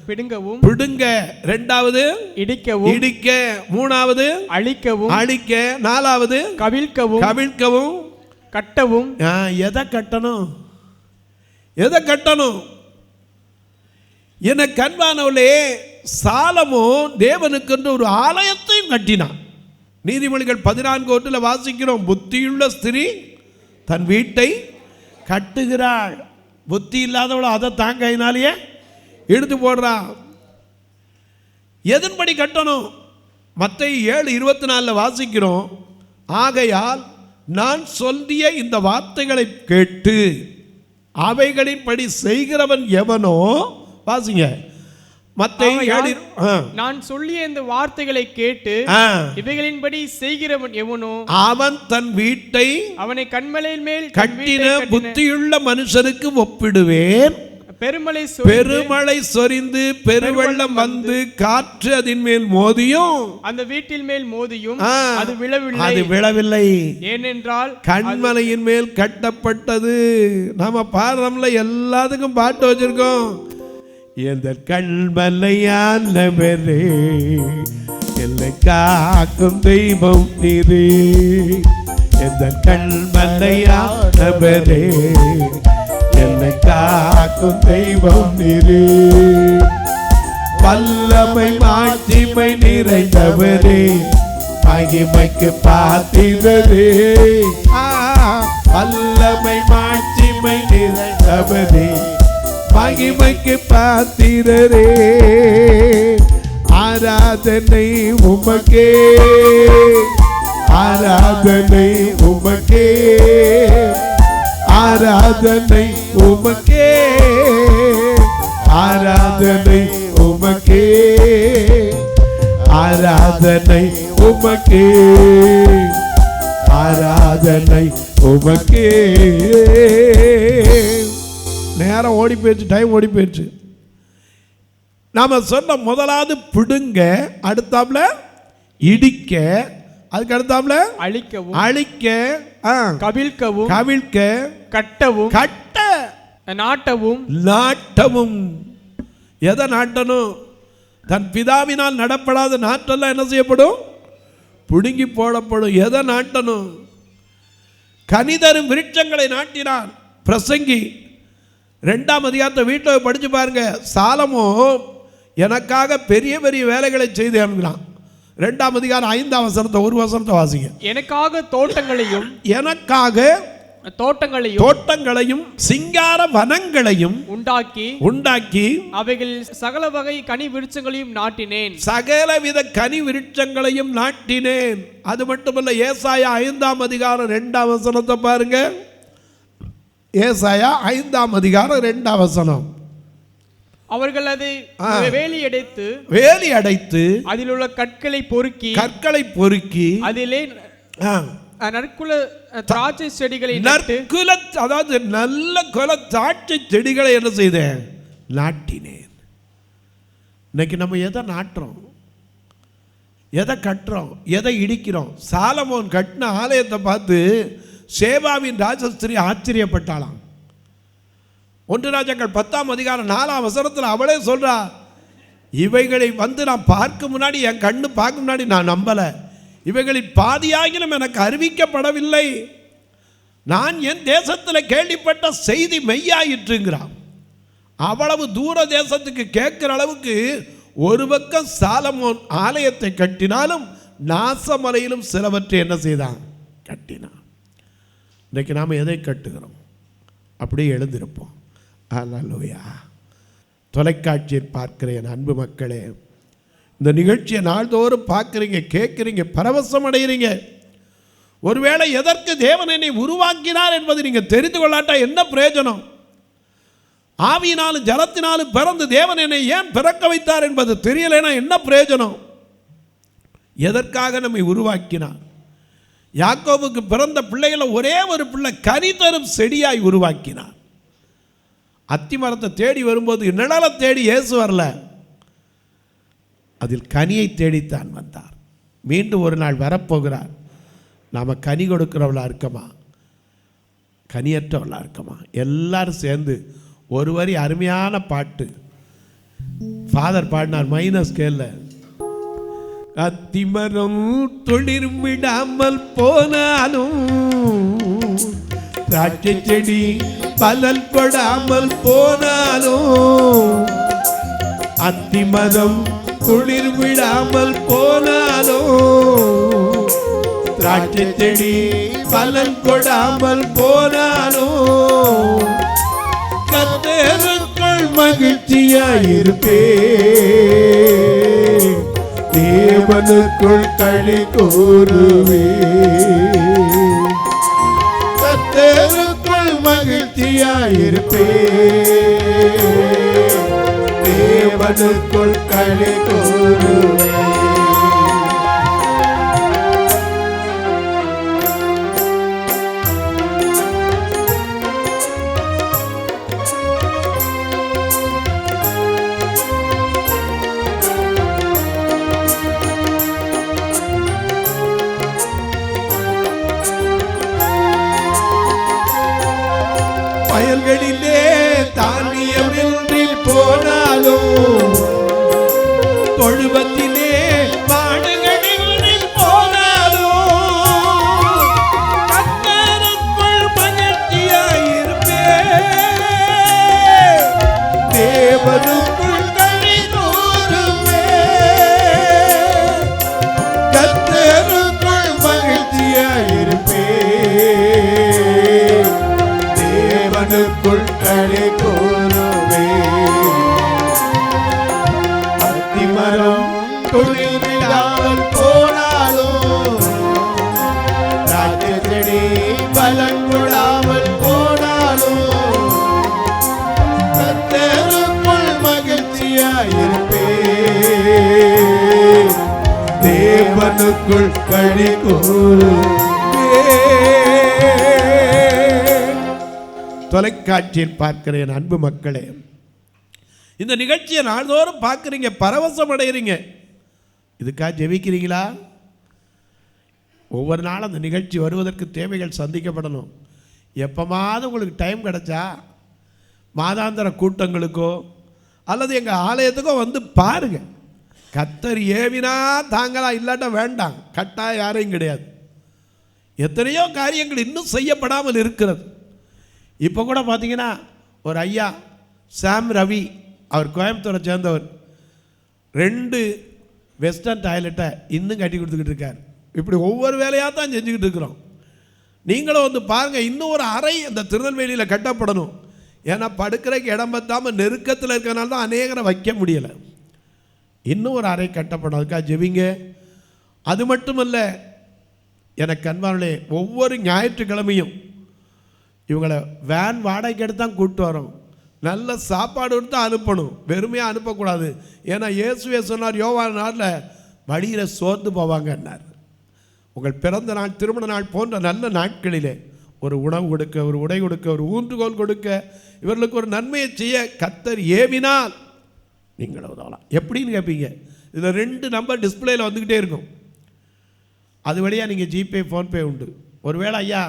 பிடுங்கவும், பிடுங்க. ரெண்டாவது இடிக்கவும், இடிக்க. மூணாவது அழிக்கவும், அழிக்க. நாலாவது கவிழ்க்கவும், கவிழ்க்கவும், கட்டவும். எதை கட்டணும்? எதை கட்டணும்? என கண்பானவளே, சாலமோன் தேவனுக்கென்று ஒரு ஆலயத்தையும் கட்டினான். நீதிமொழிகள் 14:1 வாசிக்கிறோம், புத்தியுள்ள ஸ்திரீ தன் வீட்டை கட்டுகிறாள். புத்தி இல்லாதவளோ அதை தாங்கையினாலேயே எடுத்து போடுறான். எதன்படி கட்டணும்? மத்தேயு 7:24 வாசிக்கிறோம், ஆகையால் நான் சொல்லிய இந்த வார்த்தைகளை கேட்டு அவைகளின்படி செய்கிறவன் எவனோ, வாசிங்க மத்தேயு 7. நான் சொல்லிய இந்த வார்த்தைகளை கேட்டு இவைகளின்படி செய்கிறவன் எவனோ அவன் தன் வீட்டை அவனை கண்மலையின் மேல் கட்டின புத்தியுள்ள மனுஷனுக்கு ஒப்பிடுவேன். பெருமழை சொரிந்து பெருவெள்ளம் வந்து காற்று அதன் மேல் மோதியும் அந்த வீட்டின் மேல் மோதியும் அது விழவில்லை. ஏனென்றால் கண்மலையின் மேல் கட்டப்பட்டது. நாம பாடுறோம்ல, எல்லாத்துக்கும் பாட்டு வச்சிருக்கோம். எந்த கண்மலையானவரே, என்னை காக்கும் தெய்வம் நீரே. எந்த கண்மலையானவரே, என்னை காக்கும் தெய்வம் நீரே. வல்லமை மாட்சிமை நிறைந்தவரே, மகிமைக்கு பாத்திரரே. வல்லமை மாட்சிமை நிறைந்தவரே, மகிமைக்கு பாத்திரரே. ஆராதனை உமக்கே, ஆராதனை உமக்கே, ஆராதனை உமக்கே, ஆராதனை உமக்கே, ஆராதனை உமக்கே, ஆராதனை உமக்கே. நேரம் ஓடி போயிடுச்சு, டைம் ஓடி போயிடுச்சு. நாம சொன்ன முதலாவது பிடுங்க, அடுத்தாப்புல இடிக்க, அதுக்கு அடுத்தாப்புல அழிக்கவும், அழிக்க, கவிழ்க்கவும், கவிழ்க்க, கட்டவும், கட்ட, நாட்டவும், நாட்டவும். எதை நாட்டணும்? தன் பிதாவினால் நடப்படாத நாட்டெல்லாம் என்ன செய்யப்படும்? பிடுங்கி போடப்படும். எதை நாட்டணும்? கனிதரும் விருட்சங்களை நாட்டினான். பிரசங்கி 2ஆம் அதிகாரத்தை வீட்டில் படித்து பாருங்க. சாலமோன் எனக்காக பெரிய பெரிய வேலைகளை செய்து அனுப்பினான். 2ஆம் அதிகாரம் 5ஆம் வசனத்தை ஒரு வசனத்தை வாசிங்க. எனக்காக தோட்டங்களையும், எனக்காக தோட்டங்களையும் சிங்கார வனங்களையும் உண்டாக்கி அவைகள் சகல வகை கனி விருட்சங்களையும் நாட்டினேன். சகலவித கனி விருட்சங்களையும் நாட்டினேன். அது மட்டுமல்ல, ஏசாயா 5ஆம் அதிகாரம் 2ஆம் வசனத்தை பாருங்க. ஏசாயா 5ஆம் அதிகாரம் 2ஆம் வசனம். அவர்கள் அதை வேலி அடைத்து அதில் உள்ள கற்களை பொறுக்கி அதிலே நற்குல திராட்சை செடிகளை அதாவது நல்ல குல திராட்சை செடிகளை என்ன செய்தேன்? நாட்டினேன். இன்னைக்கு நம்ம எதை நாட்டுறோம்? எதை கட்டுறோம்? எதை இடிக்கிறோம்? சாலமோன் கட்டின ஆலயத்தை பார்த்து சேபாவின் ராஜஸ்திரி ஆச்சரியப்பட்டாளாம். 1 ராஜாக்கள் 10ஆம் அதிகாரம் 4ஆம் வசனத்தில் அவளே சொல்றா, இவைகளை நான் பார்க்க முன்னாடி, என் கண்ணு பார்க்க முன்னாடி நான் நம்பலை. இவைகளில் பாதியாகிலும் எனக்கு அறிவிக்கப்படவில்லை. நான் என் தேசத்தில் கேள்விப்பட்ட செய்தி மெய்யாயிற்றுங்கிறான். அவ்வளவு தூர தேசத்துக்கு கேட்கிற அளவுக்கு ஒரு பக்கம் சாலமோன் ஆலயத்தை கட்டினாலும் நாசமலையிலும் சிலவற்றை என்ன செய்தான்? கட்டினான். இன்றைக்கு நாம் எதை கட்டுகிறோம்? அப்படியே எழுந்திருப்போம். அல்லேலூயா. தொலைக்காட்சியில் பார்க்கிற என் அன்பு மக்களே, இந்த நிகழ்ச்சியை நாள்தோறும் பார்க்குறீங்க, கேட்குறீங்க, பரவசம் அடைகிறீங்க. ஒருவேளை எதற்கு தேவன் என்னை உருவாக்கினார் என்பது நீங்கள் தெரிந்து கொள்ளாட்டா என்ன பிரயோஜனம்? ஆவியினாலும் ஜலத்தினாலும் பிறந்து தேவன் என்னை ஏன் பிறக்க வைத்தார் என்பது தெரியலைன்னா என்ன பிரயோஜனம்? எதற்காக நம்மை உருவாக்கினார்? யாக்கோபுக்கு பிறந்த பிள்ளைகளை ஒரே ஒரு பிள்ளை கனி தரும் செடியாய் உருவாக்கினார். அத்தி மரத்தை தேடி வரும்போது நிழலை தேடி இயேசு வரல, அதில் கனியை தேடித்தான் வந்தார். மீண்டும் ஒரு நாள் வரப்போகிறார். நாம் கனி கொடுக்கிறவளா இருக்கமா, கனியற்றவளா இருக்கமா? எல்லாரும் சேர்ந்து ஒரு வரி அருமையான பாட்டு ஃபாதர் பாடினார் மைனர் ஸ்கேல்ல. அத்திமரம் துளிர் விடாமல் போனாலும், திராட்சை செடி பலன் கொடாமல் போனாலும், அத்திமரம் துளிர் விடாமல் போனாலும், திராட்சை செடி பலன் கொடாமல் போனாலும், கர்த்தருக்குள் மகிழ்ச்சியாயிருப்பே, தேவனுக்குள் களி கூறுவே. கர்த்தருக்குள் மகிழ்ச்சியாயிருப்பே, தேவனுக்குள் களி கூறுவே. வயல்களிலே தானியமின்றி போனாலும், தொழுவத்திலே மாடுகளின்றி போனாலும், கர்த்தருக்குள் மகிழ்ச்சியாயிருப்பே, தேவனுக்குள் களி கூறுவே. கர்த்தருக்குள் மகிழ்ச்சியாயிருப்பே, தேவனுக்குள் களி கூறுவே. அத்திமரம் துளிர் விடாமல் போனாலும், திராட்சை செடி பலன் கொடாமல் போனாலும், கர்த்தருக்குள் மகிழ்ச்சியாயிருப்பே, தேவனுக்குள் களி கூறுவே. தொலைக்காட்சியில் பார்க்கிற என் அன்பு மக்களே, இந்த நிகழ்ச்சியை நாள்தோறும் பார்க்குறீங்க, பரவசம் அடைகிறீங்க. இதுக்காக ஜெபிக்கிறீங்களா? ஒவ்வொரு நாளும் அந்த நிகழ்ச்சி வருவதற்கு தேவைகள் சந்திக்கப்படணும். எப்போமாவது உங்களுக்கு டைம் கிடைச்சா மாதாந்திர கூட்டங்களுக்கோ அல்லது எங்கள் ஆலயத்துக்கோ வந்து பாருங்க. கர்த்தர் ஏவினா தாங்களா, இல்லாட்டா வேண்டாம். கட்டாயம் யாரையும் கிடையாது. எத்தனையோ காரியங்கள் இன்னும் செய்யப்படாமல் இருக்கிறது. இப்போ கூட பார்த்தீங்கன்னா ஒரு ஐயா சாம் ரவி, அவர் கோயம்புத்தூரை சேர்ந்தவர், 2 வெஸ்டர்ன் டாய்லெட்டை இன்னும் கட்டி கொடுத்துக்கிட்டு இருக்கார். இப்படி ஒவ்வொரு வேலையாக தான் செஞ்சுக்கிட்டு இருக்கிறோம். நீங்களும் வந்து பாருங்கள். இன்னும் ஒரு அறை அந்த திருநெல்வேலியில் கட்டப்படணும். ஏன்னா படுக்கிறதுக்கு இடம் பத்தாமல் நெருக்கத்தில் இருக்கிறனால தான் அநேகரை வைக்க முடியலை. இன்னும் ஒரு அறை கட்டப்படும். அதுக்காக ஜெபிங்க. அது மட்டுமல்ல, எனக்கு அன்பானே, ஒவ்வொரு ஞாயிற்றுக்கிழமையும் இவங்களை வேன் வாடகைக்கு எடுத்து தான் கூப்பிட்டு வரோம். நல்ல சாப்பாடு கொடுத்து அனுப்பணும், வெறுமையாக அனுப்பக்கூடாது. ஏன்னா இயேசுவே சொன்னார் யோவான் நாளில், வழியில் சோர்ந்து போவாங்கன்னார். உங்கள் பிறந்த நாள், திருமண நாள் போன்ற நல்ல நாட்களிலே ஒரு உணவு கொடுக்க, ஒரு உடை கொடுக்க, ஒரு ஊன்றுகோல் கொடுக்க, இவர்களுக்கு ஒரு நன்மையை செய்ய கர்த்தர் ஏவினால் நீங்கள் உதவலாம். எப்படின்னு கேட்பீங்க? இதில் 2 நம்பர் டிஸ்பிளேயில் வந்துக்கிட்டே இருக்கும். அது வழியாக நீங்கள் ஜிபே, ஃபோன்பே உண்டு. ஒருவேளை ஐயா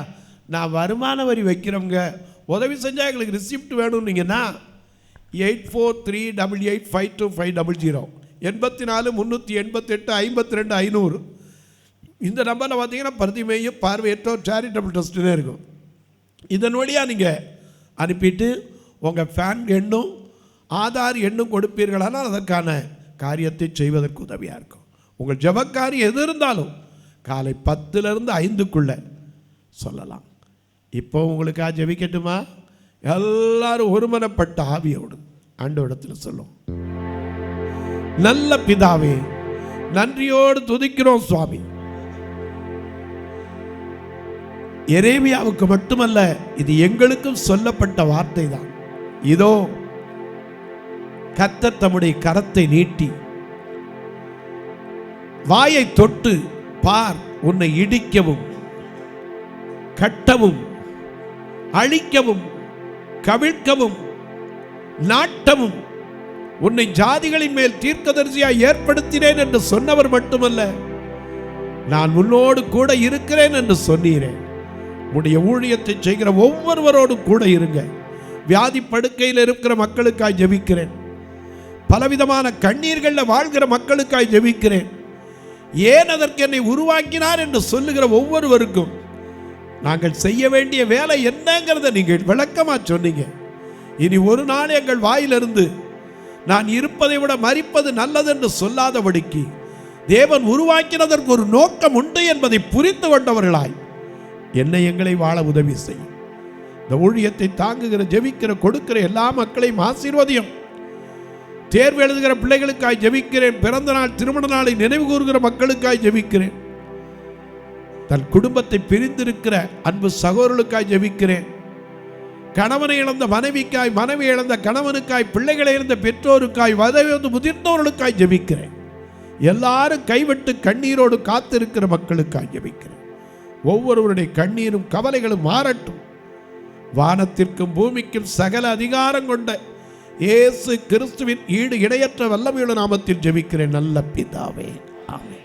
நான் வருமான வரி வைக்கிறவங்க உதவி செஞ்சால் எங்களுக்கு ரிசிப்ட் வேணும்னீங்கன்னா 8438852500 84 388 52 500 இந்த நம்பரில் பார்த்தீங்கன்னா பிரதிமையும் பார்வையற்றோர் சேரிட்டபிள் ட்ரஸ்ட்டுனே இருக்கும். இதன் வழியாக நீங்கள் அனுப்பிட்டு உங்கள் ஃபேன் எண்ணும் ஆதார் எண்ணும் கொடுப்பீர்களானால் அதற்கான காரியத்தை செய்வதற்கு உதவியாக இருக்கும். உங்கள் ஜெபக்காரியம் எது இருந்தாலும் காலை 10லிருந்து 5க்குள்ளே சொல்லலாம். இப்போ உங்களுக்காக ஜெபிக்கட்டுமா? எல்லாரும் ஒருமனப்பட்ட ஆவியோடு ஆண்டவரிடத்தில் சொல்லும். நல்ல பிதாவே, நன்றியோடு துதிக்கிறோம் சுவாமி. எரேமியாவுக்கு மட்டுமல்ல, இது எங்களுக்கும் சொல்லப்பட்ட வார்த்தை தான். இதோ கர்த்தர் தம்முடைய கரத்தை நீட்டி வாயை தொட்டு பார், உன்னை இடிக்கவும் கட்டவும் அழிக்கவும் கவிழ்க்கவும் நாட்டவும் உன்னை ஜாதிகளின் மேல் தீர்க்கதரிசியாய் ஏற்படுத்தினேன் என்று சொன்னவர் மட்டுமல்ல, நான் உன்னோடு கூட இருக்கிறேன் என்று சொன்னீரேன். உடைய ஊழியத்தை செய்கிற ஒவ்வொருவரோடு கூட இருங்க. வியாதி படுக்கையில் இருக்கிற மக்களுக்காய் ஜெபிக்கிறேன். பலவிதமான கண்ணீர்களில் வாழ்கிற மக்களுக்காய் ஜெபிக்கிறேன். ஏன் அதற்கு என்னை உருவாக்கினார் என்று சொல்லுகிற ஒவ்வொருவருக்கும் நாங்கள் செய்ய வேண்டிய வேலை என்னங்கிறத நீங்கள் விளக்கமா சொன்னீங்க. இனி ஒரு நாள் எங்கள் வாயிலிருந்து நான் இருப்பதை விட மரிப்பது நல்லது என்று சொல்லாதபடிக்கு தேவன் உருவாக்கினதற்கு ஒரு நோக்கம் உண்டு என்பதை புரிந்து கொண்டவர்களாய் என்னை எங்களை வாழ உதவி செய்யும். இந்த ஊழியத்தை தாங்குகிற, ஜெபிக்கிற, கொடுக்கிற எல்லா மக்களையும் ஆசீர்வதியும். தேர்வு எழுதுகிற பிள்ளைகளுக்காய் ஜெபிக்கிறேன். பிறந்த நாள், திருமண நாளை நினைவு கூறுகிற மக்களுக்காய் ஜெபிக்கிறேன். தன் குடும்பத்தை பிரிந்திருக்கிற அன்பு சகோதரர்களுக்காய் ஜெபிக்கிறேன். கணவனை இழந்த மனைவிக்காய், மனைவி இழந்த கணவனுக்காய், பிள்ளைகளை இழந்த பெற்றோருக்காய், வயது முதிர்ந்தவர்களுக்காய் ஜெபிக்கிறேன். எல்லாரும் கைவிட்டு கண்ணீரோடு காத்திருக்கிற மக்களுக்காய் ஜெபிக்கிறேன். ஒவ்வொருவருடைய கண்ணீரும் கவலைகளும் மாறட்டும். வானத்திற்கும் பூமிக்கும் சகல அதிகாரம் கொண்ட இயேசு கிறிஸ்துவின் ஈடு இணையற்ற வல்லமையுள்ள நாமத்தில் ஜெபிக்கிறேன் நல்ல பிதாவே, ஆமென்.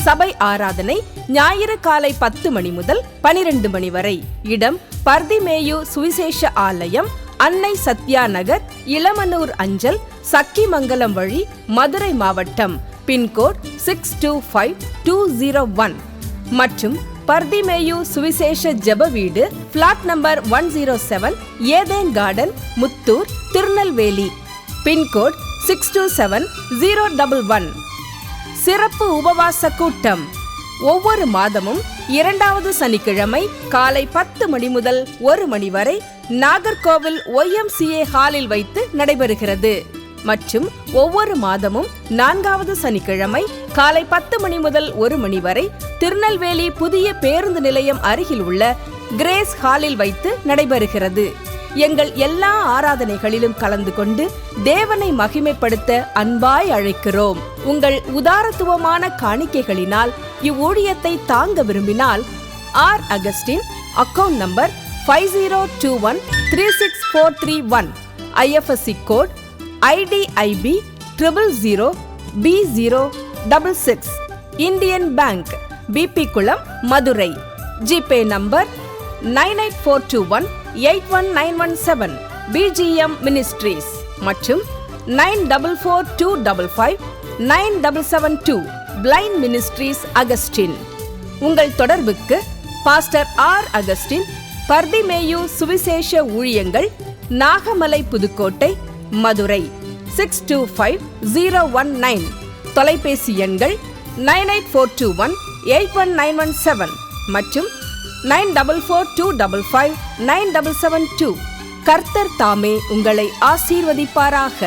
சபை ஆராதனை ஞாயிறு காலை 10 மணி முதல் 12 மணி வரை. இடம் பர்திமேயு சுவிசேஷ ஆலயம், அன்னை சத்யா நகர், இளமனூர் அஞ்சல், சக்கிமங்கலம் வழி, மதுரை மாவட்டம். பின்கோட் 625201 மற்றும் பர்திமேயு சுவிசேஷ ஜெப வீடு, plot number 107, Eden garden, Muthur, Tirunelveli. Pin code 627011. சிறப்பு உபவாச கூட்டம் ஒவ்வொரு மாதமும் 2வது சனிக்கிழமை காலை 10 மணி முதல் 1 மணி வரை நாகர்கோவில் YMCA ஹாலில் வைத்து நடைபெறுகிறது. மற்றும் ஒவ்வொரு மாதமும் 4வது சனிக்கிழமை காலை 10 மணி முதல் 1 மணி வரை திருநெல்வேலி புதிய பேருந்து நிலையம் அருகில் உள்ள கிரேஸ் ஹாலில் வைத்து நடைபெறுகிறது. எங்கள் எல்லா ஆராதனைகளிலும் கலந்து கொண்டு தேவனை மகிமைப்படுத்த அன்பாய் அழைக்கிறோம். உங்கள் உதாரத்துவமான காணிக்கைகளினால் இவ்வூழியத்தை தாங்க விரும்பினால் R. Augustine, account number 5021364331, IFSC code IDIB 000B066, Indian bank, BP Kulam, Madurai. GPay number 9842181917, BGM ministries மற்றும் 9442559772, பிளைண்ட் மினிஸ்ட்ரீஸ் அகஸ்டின். உங்கள் தொடர்புக்கு பாஸ்டர் R. அகஸ்டின், பர்திமேயு சுவிசேஷ ஊழியங்கள், நாகமலை, புதுக்கோட்டை, மதுரை 625019. தொலைபேசி எண்கள் 9842181917 மற்றும் 9442559772. கர்த்தர் தாமே உங்களை ஆசீர்வதிப்பாராக.